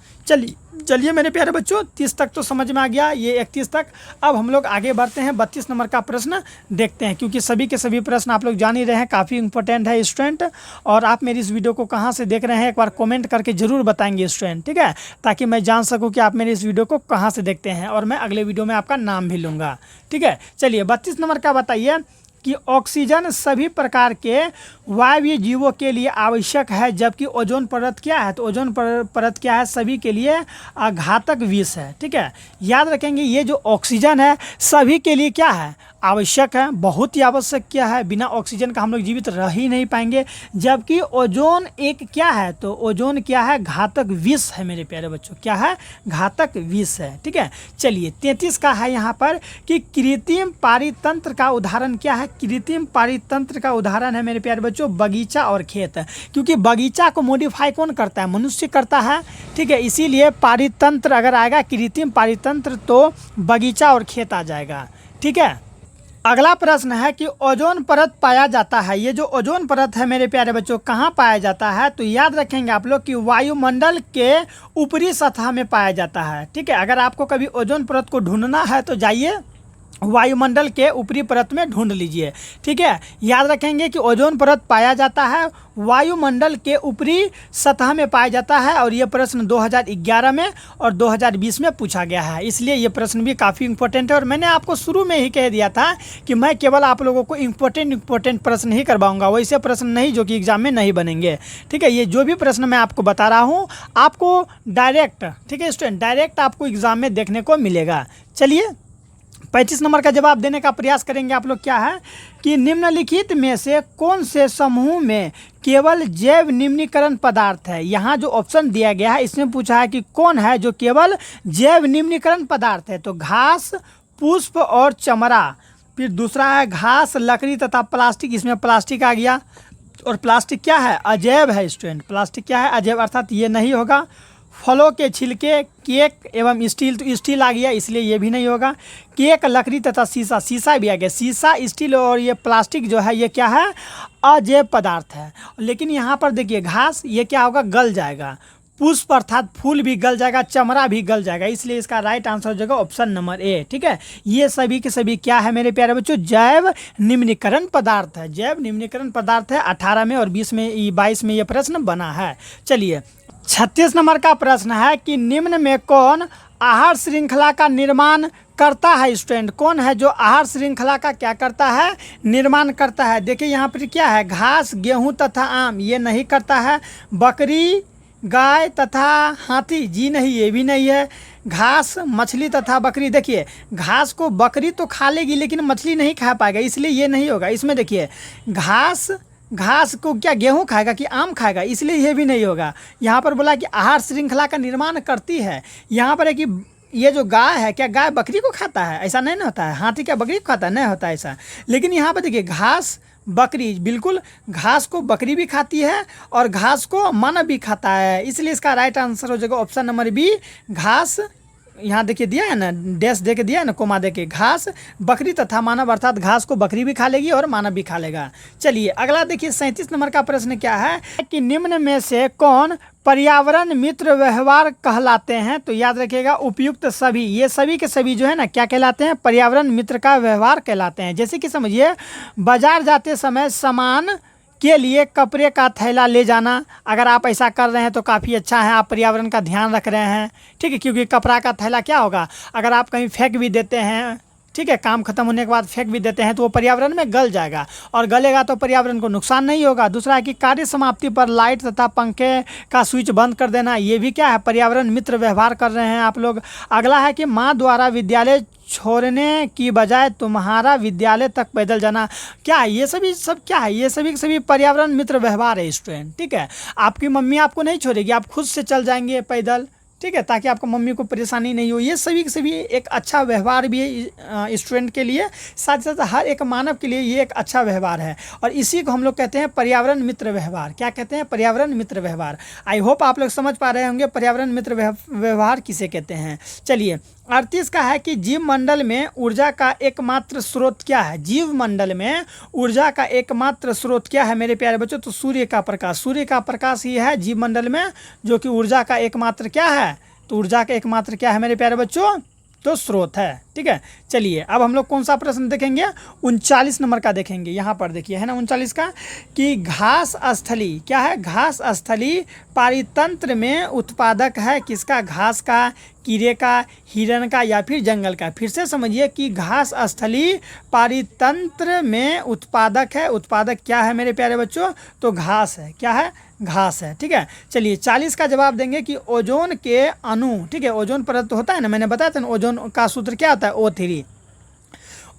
चलिए मेरे प्यारे बच्चों, 30 तक तो समझ में आ गया, ये 31 तक। अब हम लोग आगे बढ़ते हैं, 32 नंबर का प्रश्न देखते हैं, क्योंकि सभी के सभी प्रश्न आप लोग जान ही रहे हैं, काफ़ी इंपॉर्टेंट है स्टूडेंट। और आप मेरी इस वीडियो को कहाँ से देख रहे हैं एक बार कमेंट करके ज़रूर बताएंगे स्टूडेंट, ठीक है, ताकि मैं जान सकूँ कि आप मेरी इस वीडियो को कहाँ से देखते हैं और मैं अगले वीडियो में आपका नाम भी लूँगा। ठीक है, चलिए 32 नंबर का बताइए कि ऑक्सीजन सभी प्रकार के वायवीय जीवों के लिए आवश्यक है, जबकि ओजोन परत क्या है? तो ओजोन परत क्या है? सभी के लिए घातक विष है। ठीक है, याद रखेंगे ये जो ऑक्सीजन है सभी के लिए क्या है? आवश्यक है, बहुत ही आवश्यक क्या है? बिना ऑक्सीजन का हम लोग जीवित रह ही नहीं पाएंगे। जबकि ओजोन एक क्या है? तो ओजोन क्या है? घातक विष है मेरे प्यारे बच्चों, क्या है? घातक विष है। ठीक है, चलिए 33 का है यहाँ पर कि कृत्रिम पारितंत्र का उदाहरण क्या है? कृत्रिम पारितंत्र का उदाहरण है मेरे प्यारे बच्चों बगीचा और खेत, क्योंकि बगीचा को मॉडिफाई कौन करता है? मनुष्य करता है। ठीक है, इसीलिए पारितंत्र अगर आएगा कृत्रिम पारितंत्र तो बगीचा और खेत आ जाएगा। ठीक है, अगला प्रश्न है कि ओजोन परत पाया जाता है, ये जो ओजोन परत है मेरे प्यारे बच्चों कहाँ पाया जाता है? तो याद रखेंगे आप लोग कि वायुमंडल के ऊपरी सतह में पाया जाता है। ठीक है, अगर आपको कभी ओजोन परत को ढूंढना है तो जाइए वायुमंडल के ऊपरी परत में ढूंढ लीजिए। ठीक है, याद रखेंगे कि ओजोन परत पाया जाता है वायुमंडल के ऊपरी सतह में पाया जाता है, और ये प्रश्न 2011 में और 2020 में पूछा गया है, इसलिए ये प्रश्न भी काफ़ी इंपॉर्टेंट है। और मैंने आपको शुरू में ही कह दिया था कि मैं केवल आप लोगों को इंपॉर्टेंट प्रश्न ही करवाऊंगा, वैसे प्रश्न नहीं जो कि एग्जाम में नहीं बनेंगे। ठीक है, ये जो भी प्रश्न मैं आपको बता रहा हूँ आपको डायरेक्ट, ठीक है स्टूडेंट, डायरेक्ट आपको एग्जाम में देखने को मिलेगा। चलिए 35 नंबर का जवाब देने का प्रयास करेंगे आप लोग। क्या है कि निम्नलिखित में से कौन से समूह में केवल जैव निम्नीकरण पदार्थ है? यहाँ जो ऑप्शन दिया गया है इसमें पूछा है कि कौन है जो केवल जैव निम्नीकरण पदार्थ है? तो घास, पुष्प और चमड़ा, फिर दूसरा है घास, लकड़ी तथा प्लास्टिक, इसमें प्लास्टिक आ गया। और प्लास्टिक क्या है? अजैव है स्टूडेंट। प्लास्टिक क्या है? अजैव, अर्थात ये नहीं होगा। फलों के छिलके, केक एवं स्टील, तो स्टील आ गया इसलिए ये भी नहीं होगा। केक, लकड़ी तथा शीशा, शीशा भी आ गया। शीशा, स्टील और ये प्लास्टिक जो है ये क्या है? अजैव पदार्थ है। लेकिन यहाँ पर देखिए घास, ये क्या होगा? गल जाएगा। पुष्प अर्थात फूल भी गल जाएगा, चमड़ा भी गल जाएगा, इसलिए इसका राइट आंसर हो जाएगा ऑप्शन नंबर ए। ठीक है, ये सभी के सभी क्या है मेरे प्यारे बच्चों? जैव निम्नीकरण पदार्थ है। जैव निम्नीकरण पदार्थ है। 18 में और 22 में ये प्रश्न बना है। चलिए 36 नंबर का प्रश्न है कि निम्न में कौन आहार श्रृंखला का निर्माण करता है? स्टूडेंट कौन है जो आहार श्रृंखला का क्या करता है? निर्माण करता है। देखिए यहाँ पर क्या है? घास, गेहूं तथा आम, ये नहीं करता है। बकरी, गाय तथा हाथी, जी नहीं, ये भी नहीं है। घास, मछली तथा बकरी, देखिए घास को बकरी तो खा लेगी लेकिन मछली नहीं खा पाएगा, इसलिए ये नहीं होगा। इसमें देखिए घास को क्या गेहूं खाएगा कि आम खाएगा, इसलिए ये भी नहीं होगा। यहाँ पर बोला कि आहार श्रृंखला का निर्माण करती है। यहाँ पर है कि ये जो गाय है, क्या गाय बकरी को खाता है? ऐसा नहीं ना होता है। हाथी क्या बकरी को खाता है? नहीं होता ऐसा। लेकिन यहाँ पर देखिए घास, बकरी, बिल्कुल घास को बकरी भी खाती है और घास को मानव भी खाता है, इसलिए इसका राइट आंसर हो जाएगा ऑप्शन नंबर बी, घास। यहाँ देखिए दिया है ना, डैश दे के दिया है ना, कोमा दे के, घास, बकरी तथा मानव, अर्थात घास को बकरी भी खा लेगी और मानव भी खा लेगा। चलिए अगला देखिए 37 नंबर का प्रश्न क्या है कि निम्न में से कौन पर्यावरण मित्र व्यवहार कहलाते हैं? तो याद रखिएगा उपयुक्त सभी, ये सभी के सभी जो है ना क्या कहलाते हैं? पर्यावरण मित्र का व्यवहार कहलाते हैं। जैसे कि समझिए बाजार जाते समय सामान के लिए कपड़े का थैला ले जाना, अगर आप ऐसा कर रहे हैं तो काफ़ी अच्छा है, आप पर्यावरण का ध्यान रख रहे हैं। ठीक है, क्योंकि कपड़ा का थैला क्या होगा? अगर आप कहीं फेंक भी देते हैं, ठीक है, काम खत्म होने के बाद फेंक भी देते हैं तो वो पर्यावरण में गल जाएगा और गलेगा तो पर्यावरण को नुकसान नहीं होगा। दूसरा है कि कार्य समाप्ति पर लाइट तथा पंखे का स्विच बंद कर देना, ये भी क्या है? पर्यावरण मित्र व्यवहार कर रहे हैं आप लोग। अगला है कि माँ द्वारा विद्यालय छोड़ने की बजाय तुम्हारा विद्यालय तक पैदल जाना, क्या है? ये सभी सब क्या है? ये सभी के सभी पर्यावरण मित्र व्यवहार है स्टूडेंट। ठीक है, आपकी मम्मी आपको नहीं छोड़ेगी, आप खुद से चल जाएंगे पैदल, ठीक है, ताकि आपको मम्मी को परेशानी नहीं हो। ये सभी के सभी एक अच्छा व्यवहार भी है स्टूडेंट के लिए, साथ साथ हर एक मानव के लिए ये एक अच्छा व्यवहार है और इसी को हम लोग कहते हैं पर्यावरण मित्र व्यवहार। क्या कहते हैं? पर्यावरण मित्र व्यवहार। आई होप आप लोग समझ पा रहे होंगे पर्यावरण मित्र व्यवहार किसे कहते हैं। चलिए 38 का है कि जीव मंडल में ऊर्जा का एकमात्र स्रोत क्या है? जीव मंडल में ऊर्जा का एकमात्र स्रोत क्या है मेरे प्यारे बच्चों? तो सूर्य का प्रकाश। सूर्य का प्रकाश ही है जीव मंडल में जो कि ऊर्जा का एकमात्र क्या है? तो ऊर्जा का एकमात्र क्या है मेरे प्यारे बच्चों? तो स्रोत है। ठीक है, चलिए अब हम लोग कौन सा प्रश्न देखेंगे? 39 नंबर का देखेंगे। यहाँ पर देखिए है ना 39 का कि घास स्थली, क्या है? घास स्थली पारितंत्र में उत्पादक है किसका? घास का, कीड़े का, हिरण का या फिर जंगल का? फिर से समझिए कि घास स्थली पारितंत्र में उत्पादक है। उत्पादक क्या है मेरे प्यारे बच्चों? तो घास है। क्या है? घास है। ठीक है, चलिए 40 का जवाब देंगे कि ओजोन के अणु, ठीक है, ओजोन परत तो होता है ना, मैंने बताया था ना ओजोन का सूत्र क्या होता है? O3।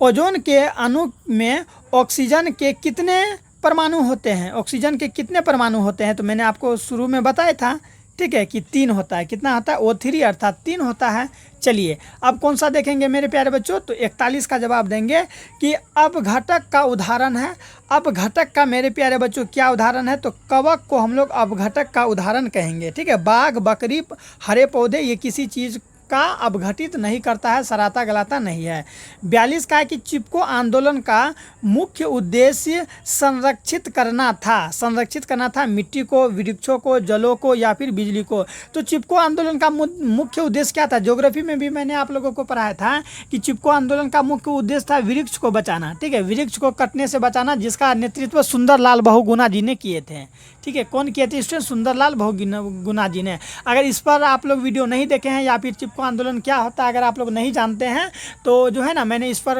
ओजोन के अणु में ऑक्सीजन के कितने परमाणु होते हैं? ऑक्सीजन के कितने परमाणु होते हैं? तो मैंने आपको शुरू में बताया था, ठीक है, कि 3 होता है। कितना होता है? O3 अर्थात 3 होता है। चलिए अब कौन सा देखेंगे मेरे प्यारे बच्चों? तो 41 का जवाब देंगे कि अपघटक का उदाहरण है। अपघटक का मेरे प्यारे बच्चों क्या उदाहरण है? तो कवक को हम लोग अपघटक का उदाहरण कहेंगे। ठीक है, बाघ, बकरी, हरे पौधे ये किसी चीज़ का अपघटित नहीं करता है, सराता गलाता नहीं है। 42 का है कि चिपको आंदोलन का मुख्य उद्देश्य संरक्षित करना था। संरक्षित करना था मिट्टी को, वृक्षों को, जलों को या फिर बिजली को। तो चिपको आंदोलन का मुख्य उद्देश्य क्या था? ज्योग्राफी में भी मैंने आप लोगों को पढ़ाया था कि चिपको आंदोलन का मुख्य उद्देश्य था वृक्ष को बचाना। ठीक है, वृक्ष को कटने से बचाना, जिसका नेतृत्व सुंदरलाल बहुगुणा जी ने किए थे। ठीक है, कौन किए थे स्टूडेंट? सुंदरलाल बहुगुणा जी ने। अगर इस पर आप लोग वीडियो नहीं देखे हैं या फिर चिपको आंदोलन क्या होता है अगर आप लोग नहीं जानते हैं तो जो है ना मैंने इस पर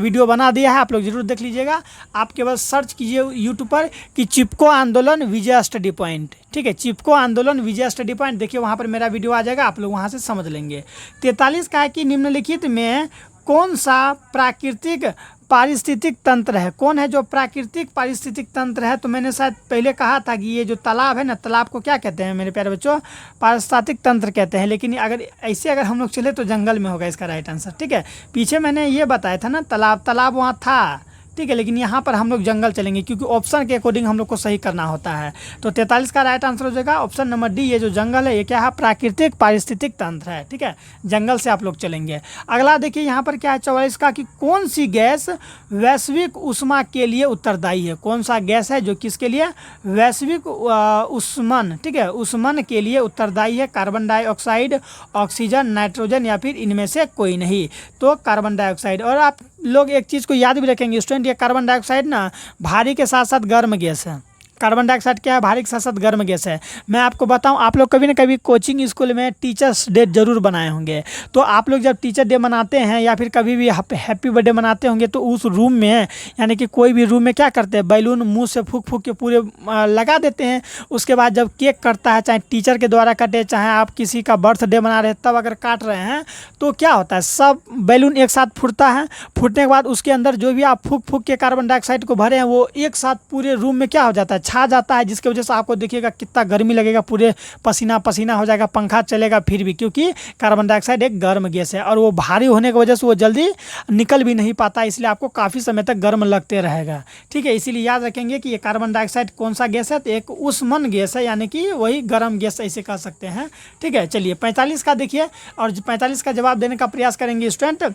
वीडियो बना दिया है, आप लोग ज़रूर देख लीजिएगा। आप केवल सर्च कीजिए यूट्यूब पर कि चिपको आंदोलन विजय स्टडी पॉइंट। ठीक है, चिपको आंदोलन विजय स्टडी पॉइंट, देखिए वहाँ पर मेरा वीडियो आ जाएगा, आप लोग वहाँ से समझ लेंगे। 43 का है कि निम्नलिखित में कौन सा प्राकृतिक पारिस्थितिक तंत्र है, कौन है जो प्राकृतिक पारिस्थितिक तंत्र है? तो मैंने शायद पहले कहा था कि ये जो तालाब है ना, तालाब को क्या कहते हैं मेरे प्यारे बच्चों? पारिस्थितिक तंत्र कहते हैं। लेकिन अगर हम लोग चले तो जंगल में होगा इसका राइट आंसर। ठीक है, पीछे मैंने ये बताया था ना, तालाब वहाँ था। ठीक है, लेकिन यहाँ पर हम लोग जंगल चलेंगे क्योंकि ऑप्शन के अकॉर्डिंग हम लोग को सही करना होता है। तो 43 का राइट आंसर हो जाएगा ऑप्शन नंबर डी। ये जो जंगल है ये क्या है? प्राकृतिक पारिस्थितिक तंत्र है। ठीक है, जंगल से आप लोग चलेंगे। अगला देखिए यहाँ पर क्या है 44 का, कि कौन सी गैस वैश्विक ऊष्मा के लिए उत्तरदायी है? कौन सा गैस है जो किसके लिए? वैश्विक ऊष्मन, ठीक है, ऊष्मन के लिए उत्तरदायी है? कार्बन डाइऑक्साइड, ऑक्सीजन, नाइट्रोजन या फिर इनमें से कोई नहीं? तो कार्बन डाइऑक्साइड। और आप लोग एक चीज़ को याद भी रखेंगे स्टूडेंट, ये कार्बन डाइऑक्साइड ना भारी के साथ साथ गर्म गैस है। कार्बन डाइऑक्साइड क्या है? भारी के साथ साथ गर्म गैस है। मैं आपको बताऊं, आप लोग कभी ना कभी कोचिंग स्कूल में टीचर्स डे जरूर बनाए होंगे। तो आप लोग जब टीचर डे मनाते हैं या फिर कभी भी हैप्पी बर्थडे मनाते होंगे तो उस रूम में, यानी कि कोई भी रूम में क्या करते हैं? बैलून मुंह से फूंक फूंक के पूरे लगा देते हैं। उसके बाद जब केक कटता है, चाहे टीचर के द्वारा कटे चाहे आप किसी का बर्थडे मना रहे हैं तब अगर काट रहे हैं तो क्या होता है? सब बैलून एक साथ फूटता है। फूटने के बाद उसके अंदर जो भी आप फूंक फूंक के कार्बन डाइऑक्साइड को भरे हैं वो एक साथ पूरे रूम में क्या हो जाता है? छा जाता है, जिसकी वजह से आपको देखिएगा कितना गर्मी लगेगा, पूरे पसीना पसीना हो जाएगा, पंखा चलेगा फिर भी, क्योंकि कार्बन डाइऑक्साइड एक गर्म गैस है और वो भारी होने की वजह से वो जल्दी निकल भी नहीं पाता, इसलिए आपको काफ़ी समय तक गर्म लगते रहेगा। ठीक है, इसीलिए याद रखेंगे कि ये कार्बन डाइऑक्साइड कौन सा गैस है? तो एक ऊष्मन गैस है, यानी कि वही गर्म गैस ऐसे कह सकते हैं। ठीक है, चलिए 45 का देखिए और 45 का जवाब देने का प्रयास करेंगे स्टूडेंट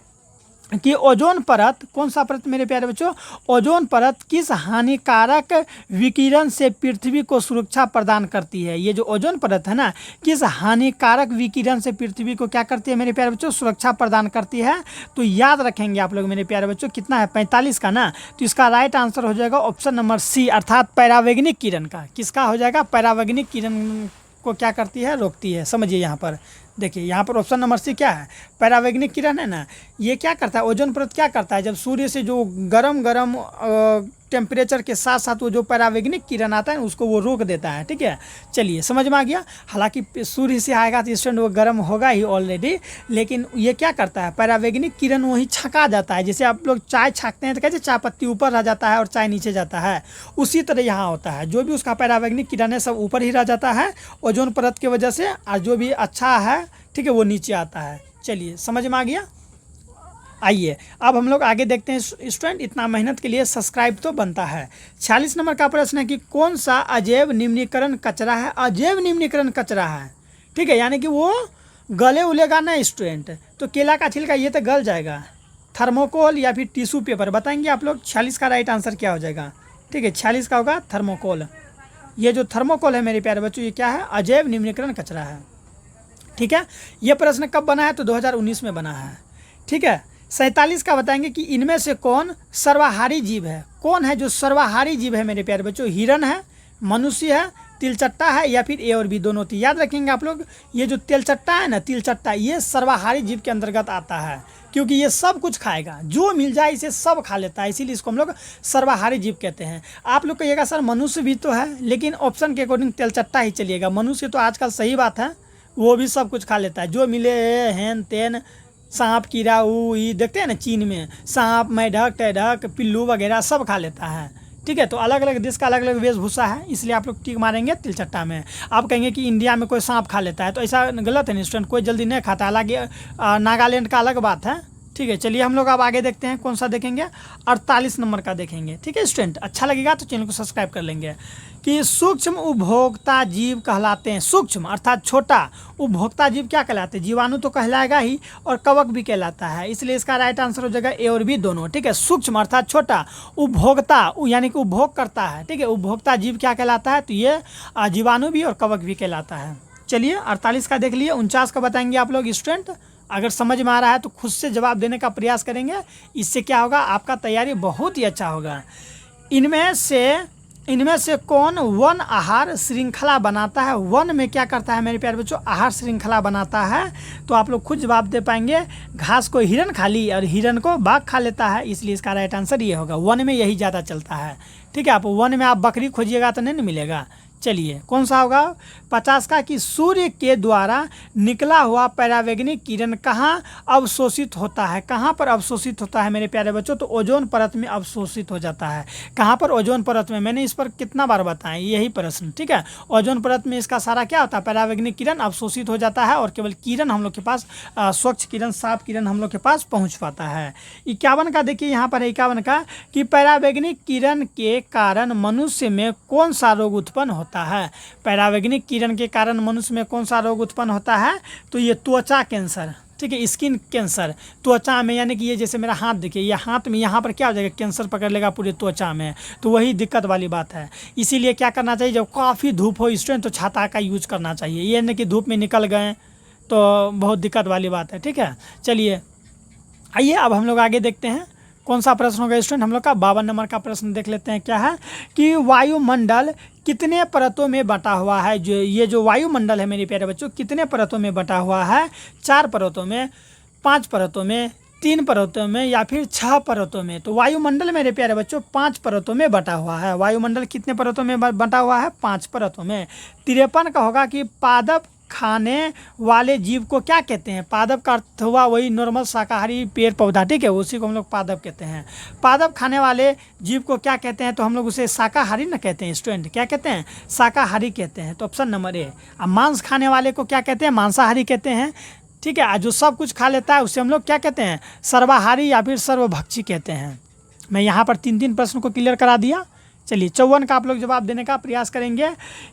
कि ओजोन परत, कौन सा परत मेरे प्यारे बच्चों? ओजोन परत किस हानिकारक विकिरण से पृथ्वी को सुरक्षा प्रदान करती है? ये जो ओजोन परत है ना, किस हानिकारक विकिरण से पृथ्वी को क्या करती है मेरे प्यारे बच्चों? सुरक्षा प्रदान करती है। तो याद रखेंगे आप लोग मेरे प्यारे बच्चों, कितना है 45 का ना, तो इसका राइट आंसर हो जाएगा ऑप्शन नंबर सी, अर्थात परावैंगिक किरण का। किसका हो जाएगा? परावैंगिक किरण को क्या करती है? रोकती है। समझिए यहाँ पर देखिए, यहाँ पर ऑप्शन नंबर सी क्या है? परावैंगिक किरण है ना, ये क्या करता है? ओजोन परत क्या करता है? जब सूर्य से जो गरम टेम्परेचर के साथ साथ वो जो परावैंगिक किरण आता है उसको वो रोक देता है। ठीक है, चलिए समझ में आ गया। हालांकि सूर्य से आएगा तो स्टूडेंट वो गर्म होगा ही ऑलरेडी, लेकिन ये क्या करता है? परावैंगिक किरण वही छका जाता है। जैसे आप लोग चाय छाकते हैं तो कैसे चाय पत्ती ऊपर रह जाता है और चाय नीचे जाता है, उसी तरह यहाँ होता है। जो भी उसका परावैंगिक किरण है सब ऊपर ही रह जाता है ओजोन परत की वजह से, और जो भी अच्छा है ठीक है वो नीचे आता है। चलिए समझ में आ गया। आइए अब हम लोग आगे देखते हैं स्टूडेंट, इतना मेहनत के लिए सब्सक्राइब तो बनता है। 46 नंबर का प्रश्न है कि कौन सा अजैव निम्नीकरण कचरा है? अजैव निम्नीकरण कचरा है, ठीक है, यानी कि वो गले उलेगा ना स्टूडेंट। तो केला का छिलका ये तो गल जाएगा। थर्मोकोल या फिर टिश्यू पेपर, बताएंगे आप लोग। 46 का राइट आंसर क्या हो जाएगा? ठीक है, 46 का होगा थर्मोकोल। ये जो थर्मोकोल है मेरे प्यारे बच्चों, ये क्या है? अजैव निम्नीकरण कचरा है। ठीक है, ये प्रश्न कब बना है? तो 2019 में बना है। ठीक है, 47 का बताएंगे कि इनमें से कौन सर्वाहारी जीव है? कौन है जो सर्वाहारी जीव है मेरे प्यारे बच्चों? हिरन है, मनुष्य है, तिलचट्टा है या फिर ए और बी दोनों थी? याद रखेंगे आप लोग, ये जो तिलचट्टा है ना, तिलचट्टा, ये सर्वाहारी जीव के अंतर्गत आता है, क्योंकि ये सब कुछ खाएगा, जो मिल जाए इसे सब खा लेता है, इसीलिए इसको हम लोग सर्वाहारी जीव कहते हैं। आप लोग कहिएगा सर मनुष्य भी तो है, लेकिन ऑप्शन के अकॉर्डिंग तिलचट्टा ही चलिएगा। मनुष्य तो आजकल सही बात है, वो भी सब कुछ खा लेता है, जो मिले हेन तेन, सांप कीड़ा ई देखते हैं ना चीन में, सांप मेढक टेढक पिल्लू वगैरह सब खा लेता है। ठीक है, तो अलग अलग देश का अलग अलग वेशभूषा है, इसलिए आप लोग टिक मारेंगे तिलचट्टा में। आप कहेंगे कि इंडिया में कोई सांप खा लेता है, तो ऐसा गलत है ना स्टूडेंट, कोई जल्दी नहीं खाता। हालांकि नागालैंड का अलग बात है। ठीक है, चलिए हम लोग अब आगे देखते हैं कौन सा देखेंगे। 48 नंबर का देखेंगे। ठीक है स्टूडेंट, अच्छा लगेगा तो चैनल को सब्सक्राइब कर लेंगे। कि सूक्ष्म उपभोक्ता जीव कहलाते हैं। सूक्ष्म अर्थात छोटा, उपभोक्ता जीव क्या कहलाते हैं? जीवाणु तो कहलाएगा ही और कवक भी कहलाता है, इसलिए इसका राइट आंसर हो जाएगा ए और बी दोनों। ठीक है, सूक्ष्म अर्थात छोटा, उपभोक्ता यानी कि उपभोग करता है। ठीक है, उपभोक्ता जीव क्या कहलाता है? तो ये जीवाणु भी और कवक भी कहलाता है। चलिए 48 का देख लिए। 49 का बताएंगे आप लोग स्टूडेंट। अगर समझ में आ रहा है तो खुद से जवाब देने का प्रयास करेंगे, इससे क्या होगा? आपका तैयारी बहुत ही अच्छा होगा। इनमें से कौन वन आहार श्रृंखला बनाता है? वन में क्या करता है मेरे प्यारे बच्चों? आहार श्रृंखला बनाता है। तो आप लोग खुद जवाब दे पाएंगे। घास को हिरन खा ली और हिरन को बाघ खा लेता है, इसलिए इसका राइट आंसर ये होगा। वन में यही ज़्यादा चलता है। ठीक है, आप वन में आप बकरी खोजिएगा तो नहीं मिलेगा। चलिए कौन सा होगा 50 का कि सूर्य के द्वारा निकला हुआ परावैंगनिक किरण कहाँ अवशोषित होता है, कहाँ पर अवशोषित होता है मेरे प्यारे बच्चों, तो ओजोन परत में अवशोषित हो जाता है। कहाँ पर? ओजोन परत में। मैंने इस पर कितना बार बताया यही प्रश्न, ठीक है। ओजोन परत में इसका सारा क्या होता है, परावैंगनिक किरण अवशोषित हो जाता है और केवल किरण हम लोग के पास स्वच्छ किरण, साफ किरण हम लोग के पास पहुँच पाता है। 51 का देखिए यहाँ पर 51 का कि परावैंगनिक किरण के कारण मनुष्य में कौन सा रोग उत्पन्न होता है। परावैंगनिक किरण के कारण मनुष्य में कौन सा रोग उत्पन्न होता है, तो ये त्वचा कैंसर, ठीक है, स्किन कैंसर त्वचा में, यानी कि ये जैसे मेरा हाथ देखिए, ये हाथ में यहाँ पर क्या हो जाएगा, कैंसर पकड़ लेगा पूरे त्वचा में, तो वही दिक्कत वाली बात है। इसीलिए क्या करना चाहिए, जब काफ़ी धूप हो स्टूडेंट तो छाता का यूज करना चाहिए, ये नहीं कि धूप में निकल गए तो बहुत दिक्कत वाली बात है, ठीक है। चलिए आइए अब हम लोग आगे देखते हैं कौन सा प्रश्न होगा स्टूडेंट। हम लोग का 52 नंबर का प्रश्न देख लेते हैं। क्या है कि वायुमंडल कितने परतों में बटा हुआ है। जो ये जो वायुमंडल है मेरे प्यारे बच्चों, कितने परतों में बटा हुआ है, 4 परतों में, 5 परतों में, 3 परतों में या फिर 6 परतों में। तो वायुमंडल मेरे प्यारे बच्चों 5 परतों में बटा हुआ है। वायुमंडल कितने परतों में बटा हुआ है, 5 परतों में। 53 का होगा कि पादप खाने वाले जीव को क्या कहते हैं। पादप का अर्थ हुआ वही नॉर्मल शाकाहारी पेड़ पौधा, ठीक है, उसी को हम लोग पादप कहते हैं। पादप खाने वाले जीव को क्या कहते हैं, तो हम लोग उसे शाकाहारी ना कहते हैं स्टूडेंट, क्या कहते हैं, शाकाहारी कहते हैं। तो ऑप्शन नंबर ए। अब मांस खाने वाले को क्या कहते हैं, मांसाहारी कहते हैं, ठीक है। जो सब कुछ खा लेता है उसे हम लोग क्या कहते हैं, सर्वाहारी या फिर सर्वभक्षी कहते हैं। मैं यहाँ पर 3 प्रश्न को क्लियर करा दिया। चलिए 54 का आप लोग जवाब देने का प्रयास करेंगे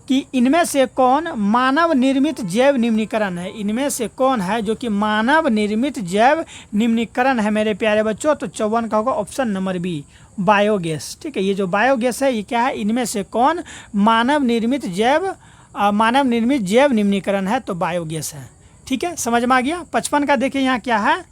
कि इनमें से कौन मानव निर्मित जैव निम्नीकरण है। इनमें से कौन है जो कि मानव निर्मित जैव निम्नीकरण है मेरे प्यारे बच्चों। तो 54 का होगा ऑप्शन नंबर बी, बायोगैस, ठीक है। ये जो बायोगैस है ये क्या है, इनमें से कौन मानव निर्मित जैव निम्नीकरण है, तो बायोगैस है, ठीक है, समझ में आ गया। 55 का देखिए यहाँ क्या है,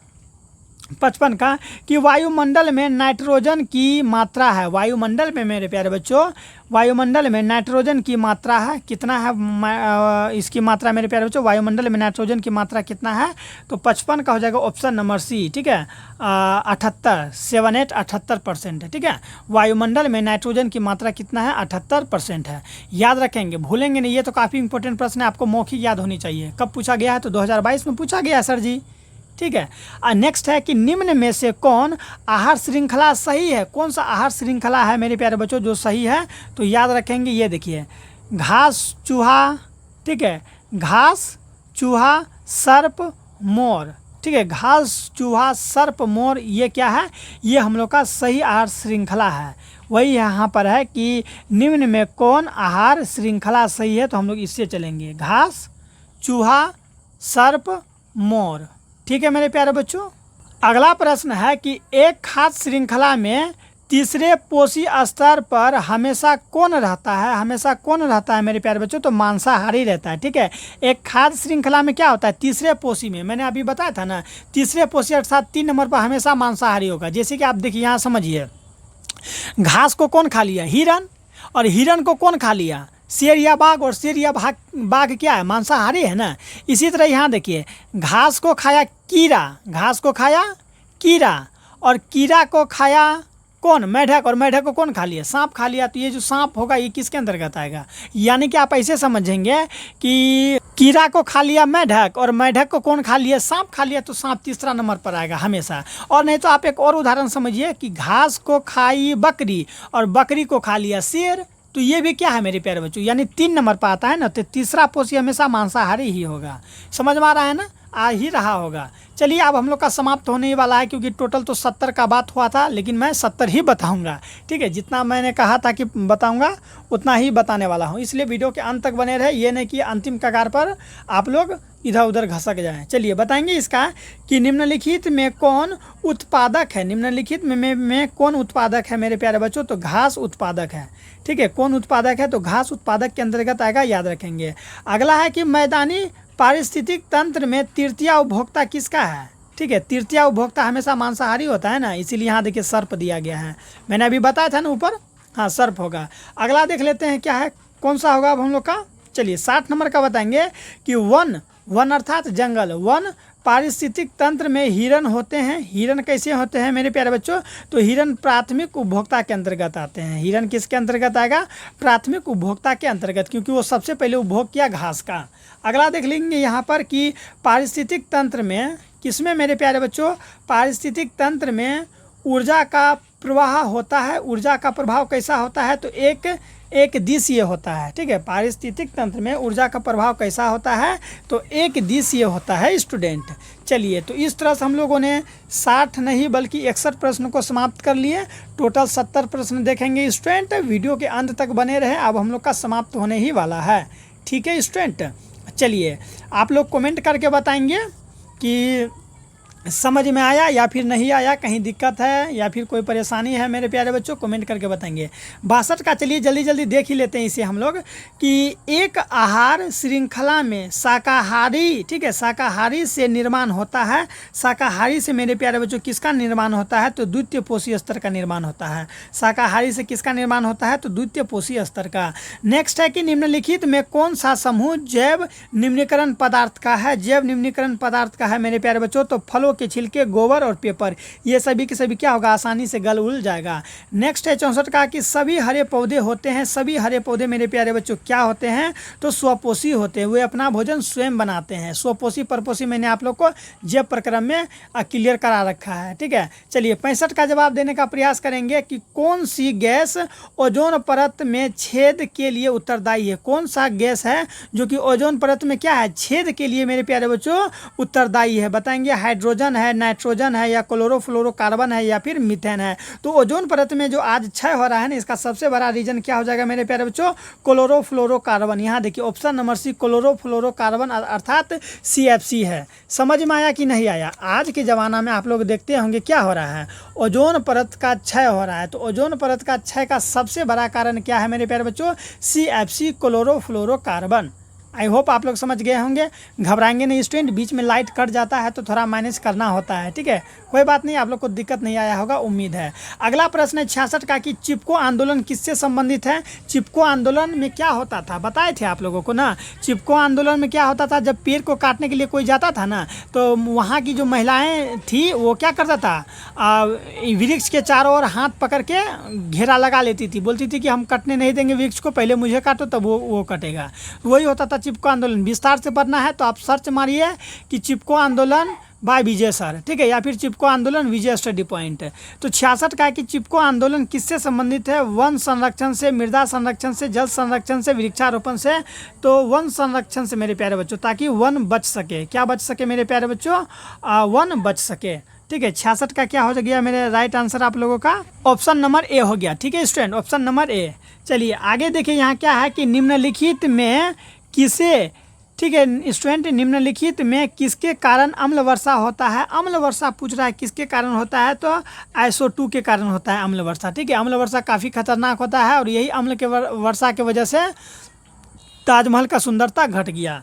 55 का कि वायुमंडल में नाइट्रोजन की मात्रा है। वायुमंडल में मेरे प्यारे बच्चों, वायुमंडल में नाइट्रोजन की मात्रा है, कितना है इसकी मात्रा मेरे प्यारे बच्चों, वायुमंडल में नाइट्रोजन की मात्रा कितना है, तो 55 का हो जाएगा ऑप्शन नंबर सी, ठीक है। 78% है, ठीक है। वायुमंडल में नाइट्रोजन की मात्रा कितना है, 78% है। याद रखेंगे, भूलेंगे नहीं, ये तो काफ़ी इंपॉर्टेंट प्रश्न है, आपको मौखिक याद होनी चाहिए। कब पूछा गया है, तो 2022 में पूछा गया है सर जी, ठीक है। नेक्स्ट है कि निम्न में से कौन आहार श्रृंखला सही है। कौन सा आहार श्रृंखला है मेरे प्यारे बच्चों जो सही है, तो याद रखेंगे, ये देखिए, घास चूहा, ठीक है, घास चूहा सर्प मोर, ठीक है, घास चूहा सर्प मोर, ये क्या है, ये हम लोग का सही आहार श्रृंखला है। वही यहाँ पर है कि निम्न में कौन आहार श्रृंखला सही है, तो हम लोग इससे चलेंगे, घास चूहा सर्प मोर, ठीक है मेरे प्यारे बच्चों। अगला प्रश्न है कि एक खाद्य श्रृंखला में तीसरे पोषी स्तर पर हमेशा कौन रहता है। हमेशा कौन रहता है मेरे प्यारे बच्चों, तो मांसाहारी रहता है, ठीक है। एक खाद्य श्रृंखला में क्या होता है, तीसरे पोषी में, मैंने अभी बताया था ना, तीसरे पोषी अर्थात 3 नंबर पर हमेशा मांसाहारी होगा। जैसे कि आप देखिए यहाँ समझिए, घास को कौन खा लिया, हिरन, और हिरन को कौन खा लिया, शेर या बाघ, और शेर या बाघ क्या है, मांसाहारी है ना। इसी तरह यहाँ देखिए, घास को खाया कीड़ा, घास को खाया कीड़ा, और कीड़ा को खाया कौन, मेढक, और मेढक को कौन खा लिया, सांप खा लिया। तो ये जो सांप होगा ये किसके अंतर्गत आएगा, यानी कि आप ऐसे समझेंगे कि कीड़ा को खा लिया मेढक, और मेढक को कौन खा लिया, सांप खा लिया, तो सांप तीसरा नंबर पर आएगा हमेशा। और नहीं तो आप एक और उदाहरण समझिए कि घास को खाई बकरी, और बकरी को खा लिया शेर, तो ये भी क्या है मेरे प्यारे बच्चों, यानी 3 नंबर पर आता है ना, तो तीसरा पोषी हमेशा मांसाहारी ही होगा। समझ में आ रहा है ना, आ ही रहा होगा। चलिए अब हम लोग का समाप्त होने ही वाला है, क्योंकि टोटल तो 70 का बात हुआ था, लेकिन मैं 70 ही बताऊंगा, ठीक है। जितना मैंने कहा था कि बताऊंगा उतना ही बताने वाला हूं, इसलिए वीडियो के अंत तक बने रहे, ये नहीं कि अंतिम कगार पर आप लोग इधर उधर घसक जाएं। चलिए बताएंगे इसका कि निम्नलिखित में कौन उत्पादक है। निम्नलिखित में कौन उत्पादक है मेरे प्यारे बच्चों, तो घास उत्पादक है, ठीक है। कौन उत्पादक है, तो घास उत्पादक के अंतर्गत आएगा, याद रखेंगे। अगला है कि मैदानी पारिस्थितिक तंत्र में तृतीय उपभोक्ता किसका है, ठीक है। तृतीय उपभोक्ता हमेशा मांसाहारी होता है ना, इसीलिए यहाँ देखिए सर्प दिया गया है, मैंने अभी बताया था ना ऊपर, हाँ सर्प होगा। अगला देख लेते हैं क्या है, कौन सा होगा अब हम लोग का। चलिए 60 नंबर का बताएंगे कि वन अर्थात जंगल, वन पारिस्थितिक तंत्र में हिरण होते हैं। हिरण कैसे होते हैं मेरे प्यारे बच्चों? तो हिरण प्राथमिक उपभोक्ता के अंतर्गत आते हैं। हिरण किसके अंतर्गत आएगा? प्राथमिक उपभोक्ता के अंतर्गत, क्योंकि वो सबसे पहले उपभोग किया घास का। अगला देख लेंगे यहाँ पर कि पारिस्थितिक तंत्र में किसमें मेरे प्यारे बच्चों? पारिस्थितिक तंत्र में ऊर्जा का प्रवाह होता है। ऊर्जा का प्रभाव कैसा होता है? तो एक दिशीय होता है। ठीक है, पारिस्थितिक तंत्र में ऊर्जा का प्रभाव कैसा होता है? तो एक दिशीय होता है स्टूडेंट। चलिए, तो इस तरह से हम लोगों ने 60 नहीं बल्कि 61 प्रश्न को समाप्त कर लिए। टोटल 70 प्रश्न देखेंगे स्टूडेंट। वीडियो के अंत तक बने रहे, अब हम लोग का समाप्त होने ही वाला है। ठीक है स्टूडेंट, चलिए आप लोग कमेंट करके बताएंगे कि समझ में आया या फिर नहीं आया, कहीं दिक्कत है या फिर कोई परेशानी है मेरे प्यारे बच्चों, कमेंट करके बताएंगे। 62 का चलिए जल्दी जल्दी देख ही लेते हैं इसे हम लोग कि एक आहार श्रृंखला में शाकाहारी, ठीक है, शाकाहारी से निर्माण होता है। शाकाहारी से मेरे प्यारे बच्चों किसका निर्माण होता है? तो द्वितीय पोषी स्तर का निर्माण होता है। शाकाहारी से किसका निर्माण होता है? तो द्वितीय पोषी स्तर का। नेक्स्ट है कि निम्नलिखित में कौन सा समूह जैव निम्नीकरण पदार्थ का है? जैव निम्नीकरण पदार्थ का है मेरे प्यारे बच्चों तो फलों के छिलके, गोबर और पेपर, ये सभी के सभी क्या होगा? आसानी से गल उल जाएगा। नेक्स्ट है 64 का कि सभी हरे पौधे होते हैं। सभी हरे पौधे मेरे प्यारे बच्चों क्या होते हैं? तो स्वपोषी होते हैं। वे अपना भोजन स्वयं बनाते हैं। स्वपोषी परपोषी मैंने आप लोग को जैव प्रक्रम में क्लियर करा रखा है। ठीक है, चलिए 65 का जवाब देने का प्रयास करेंगे कि कौन सी गैस ओजोन परत में छेद के लिए उत्तरदायी है? कौन सा गैस है जो कि ओजोन परत में क्या है? छेद के लिए मेरे प्यारे बच्चों उत्तरदायी है। बताएंगे हाइड्रोजन है, नाइट्रोजन है, या क्लोरोफ्लोरोकार्बन है, या फिर मीथेन है। तो ओजोन परत में जो आज क्षय हो रहा है ना, इसका सबसे बड़ा रीजन क्या हो जाएगा मेरे प्यारे बच्चों? क्लोरोफ्लोरोकार्बन। यहाँ देखिए ऑप्शन नंबर सी क्लोरोफ्लोरोकार्बन अर्थात CFC है। समझ में आया कि नहीं आया? आज के ज़माना में आप लोग देखते होंगे क्या हो रहा है? ओजोन परत का क्षय हो रहा है। तो ओजोन परत का क्षय का सबसे बड़ा कारण क्या है मेरे प्यारे बच्चों? CFC chlorofluorocarbon. आई होप आप लोग समझ गए होंगे। घबराएंगे नहीं स्टूडेंट, बीच में लाइट कट जाता है तो थोड़ा मैनेज करना होता है। ठीक है, कोई बात नहीं, आप लोग को दिक्कत नहीं आया होगा, उम्मीद है। अगला प्रश्न है 66 का कि चिपको आंदोलन किससे संबंधित है? चिपको आंदोलन में क्या होता था? बताए थे आप लोगों को ना। चिपको आंदोलन में क्या होता था? जब पेड़ को काटने के लिए कोई जाता था ना, तो वहाँ की जो महिलाएं थी वो क्या करता था? वृक्ष के चारों ओर हाथ पकड़ के घेरा लगा लेती थी। बोलती थी कि हम कटने नहीं देंगे वृक्ष को, पहले मुझे काटो तब वो कटेगा। वही होता था चिपको आंदोलन। विस्तार से पढ़ना है तो आप सर्च मारिए कि चिपको आंदोलन बाय विजय सर, ठीक है, या फिर चिपको आंदोलन विजय स्टडी पॉइंट। तो 66 का है कि चिपको आंदोलन किससे संबंधित है? वन संरक्षण से, मृदा संरक्षण से, जल संरक्षण से, वृक्षारोपण से। तो वन संरक्षण से मेरे प्यारे बच्चों, ताकि वन बच सके। क्या बच सके मेरे प्यारे बच्चों? वन बच सके। ठीक है, 66 का क्या हो गया मेरे राइट आंसर आप लोगों का? ऑप्शन नंबर ए हो गया। ठीक है स्टूडेंट, ऑप्शन नंबर ए। चलिए आगे देखिए, यहाँ क्या है कि निम्नलिखित में किसे, ठीक है स्टूडेंट, निम्नलिखित में किसके कारण अम्ल वर्षा होता है? अम्ल वर्षा पूछ रहा है किसके कारण होता है? तो SO2 के कारण होता है अम्ल वर्षा। ठीक है, अम्ल वर्षा काफ़ी खतरनाक होता है और यही अम्ल के वर्षा की वजह से ताजमहल का सुंदरता घट गया।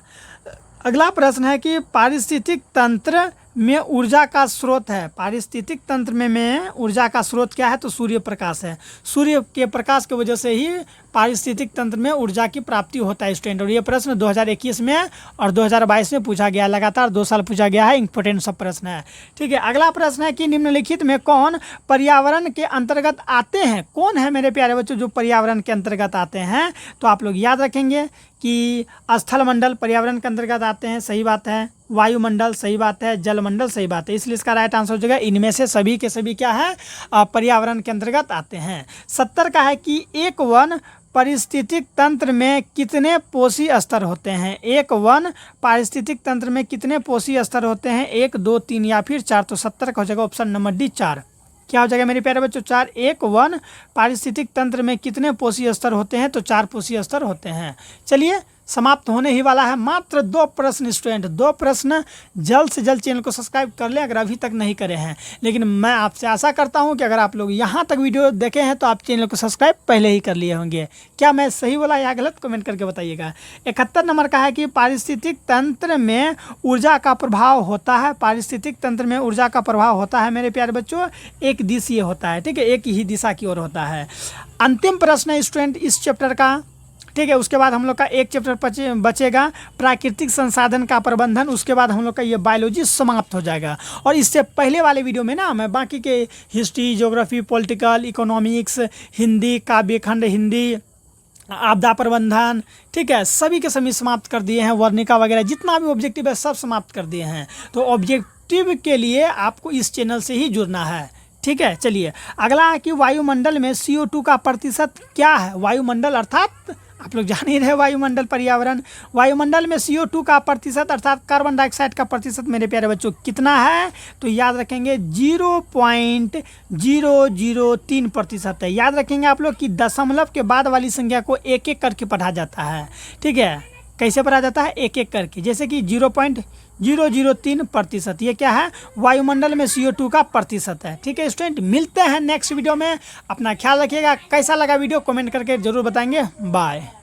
अगला प्रश्न है कि पारिस्थितिक तंत्र में ऊर्जा का स्रोत है। पारिस्थितिक तंत्र में ऊर्जा का स्रोत क्या है? तो सूर्य प्रकाश है। सूर्य के प्रकाश की वजह से ही पारिस्थितिक तंत्र में ऊर्जा की प्राप्ति होता है स्टूडेंट। और ये प्रश्न 2021 में और 2022 में पूछा गया, लगातार 2 साल पूछा गया है। इंपॉर्टेंट सब प्रश्न है। ठीक है, अगला प्रश्न है कि निम्नलिखित में कौन पर्यावरण के अंतर्गत आते हैं? कौन है मेरे प्यारे बच्चों जो पर्यावरण के अंतर्गत आते हैं? तो आप लोग याद रखेंगे कि स्थल मंडल पर्यावरण के अंतर्गत आते हैं, सही बात है। वायुमंडल सही बात है। जलमंडल सही बात है। इसलिए इसका राइट आंसर हो जाएगा इनमें से सभी के सभी क्या है? पर्यावरण के अंतर्गत आते हैं। 70 का है कि एक वन पारिस्थितिक तंत्र में कितने पोषी स्तर होते हैं? एक वन पारिस्थितिक तंत्र में कितने पोषी स्तर होते हैं? 1, 2, 3 या फिर 4। तो 70 का हो जाएगा ऑप्शन नंबर डी 4। क्या हो जाएगा मेरे प्यारे बच्चों? 4। एक वन पारिस्थितिक तंत्र में कितने पोषी स्तर होते हैं? तो 4 पोषी स्तर होते हैं। चलिए समाप्त होने ही वाला है। मात्र 2 प्रश्न स्टूडेंट, 2 प्रश्न। जल्द से जल्द चैनल को सब्सक्राइब कर लें अगर अभी तक नहीं करे हैं। लेकिन मैं आपसे आशा करता हूं कि अगर आप लोग यहाँ तक वीडियो देखे हैं तो आप चैनल को सब्सक्राइब पहले ही कर लिए होंगे। क्या मैं सही बोला या गलत? कमेंट करके बताइएगा। 71 नंबर का है कि पारिस्थितिक तंत्र में ऊर्जा का प्रभाव होता है। पारिस्थितिक तंत्र में ऊर्जा का प्रभाव होता है मेरे प्यारे बच्चों, एक दिशीय होता है। ठीक है, एक ही दिशा की ओर होता है। अंतिम प्रश्न है स्टूडेंट इस चैप्टर का। ठीक है। उसके बाद हम लोग का एक चैप्टर बचेगा प्राकृतिक संसाधन का प्रबंधन, उसके बाद हम लोग का ये बायोलॉजी समाप्त हो जाएगा। और इससे पहले वाले वीडियो में ना मैं बाकी के history, geography, political, economics, Hindi, काव्यखंड हिंदी, आपदा प्रबंधन, ठीक है, सभी के सभी समाप्त कर दिए हैं। वर्णिका वगैरह जितना भी ऑब्जेक्टिव है सब समाप्त कर दिए हैं। तो ऑब्जेक्टिव के लिए आपको इस चैनल से ही जुड़ना है, ठीक है। चलिए अगला है कि वायुमंडल में CO2 का प्रतिशत क्या है। वायुमंडल अर्थात आप लोग जान ही रहे वायुमंडल, पर्यावरण। वायुमंडल में CO2 का प्रतिशत अर्थात कार्बन डाइऑक्साइड का प्रतिशत मेरे प्यारे बच्चों कितना है, तो याद रखेंगे 0.003% है। याद रखेंगे आप लोग कि दशमलव के बाद वाली संख्या को एक एक करके पढ़ा जाता है, ठीक है। कैसे पढ़ा जाता है, एक एक करके, जैसे कि 0.003%, ये क्या है, वायुमंडल में CO2 का प्रतिशत है, ठीक है। स्टूडेंट मिलते हैं नेक्स्ट वीडियो में, अपना ख्याल रखिएगा। कैसा लगा वीडियो कमेंट करके जरूर बताएंगे। बाय।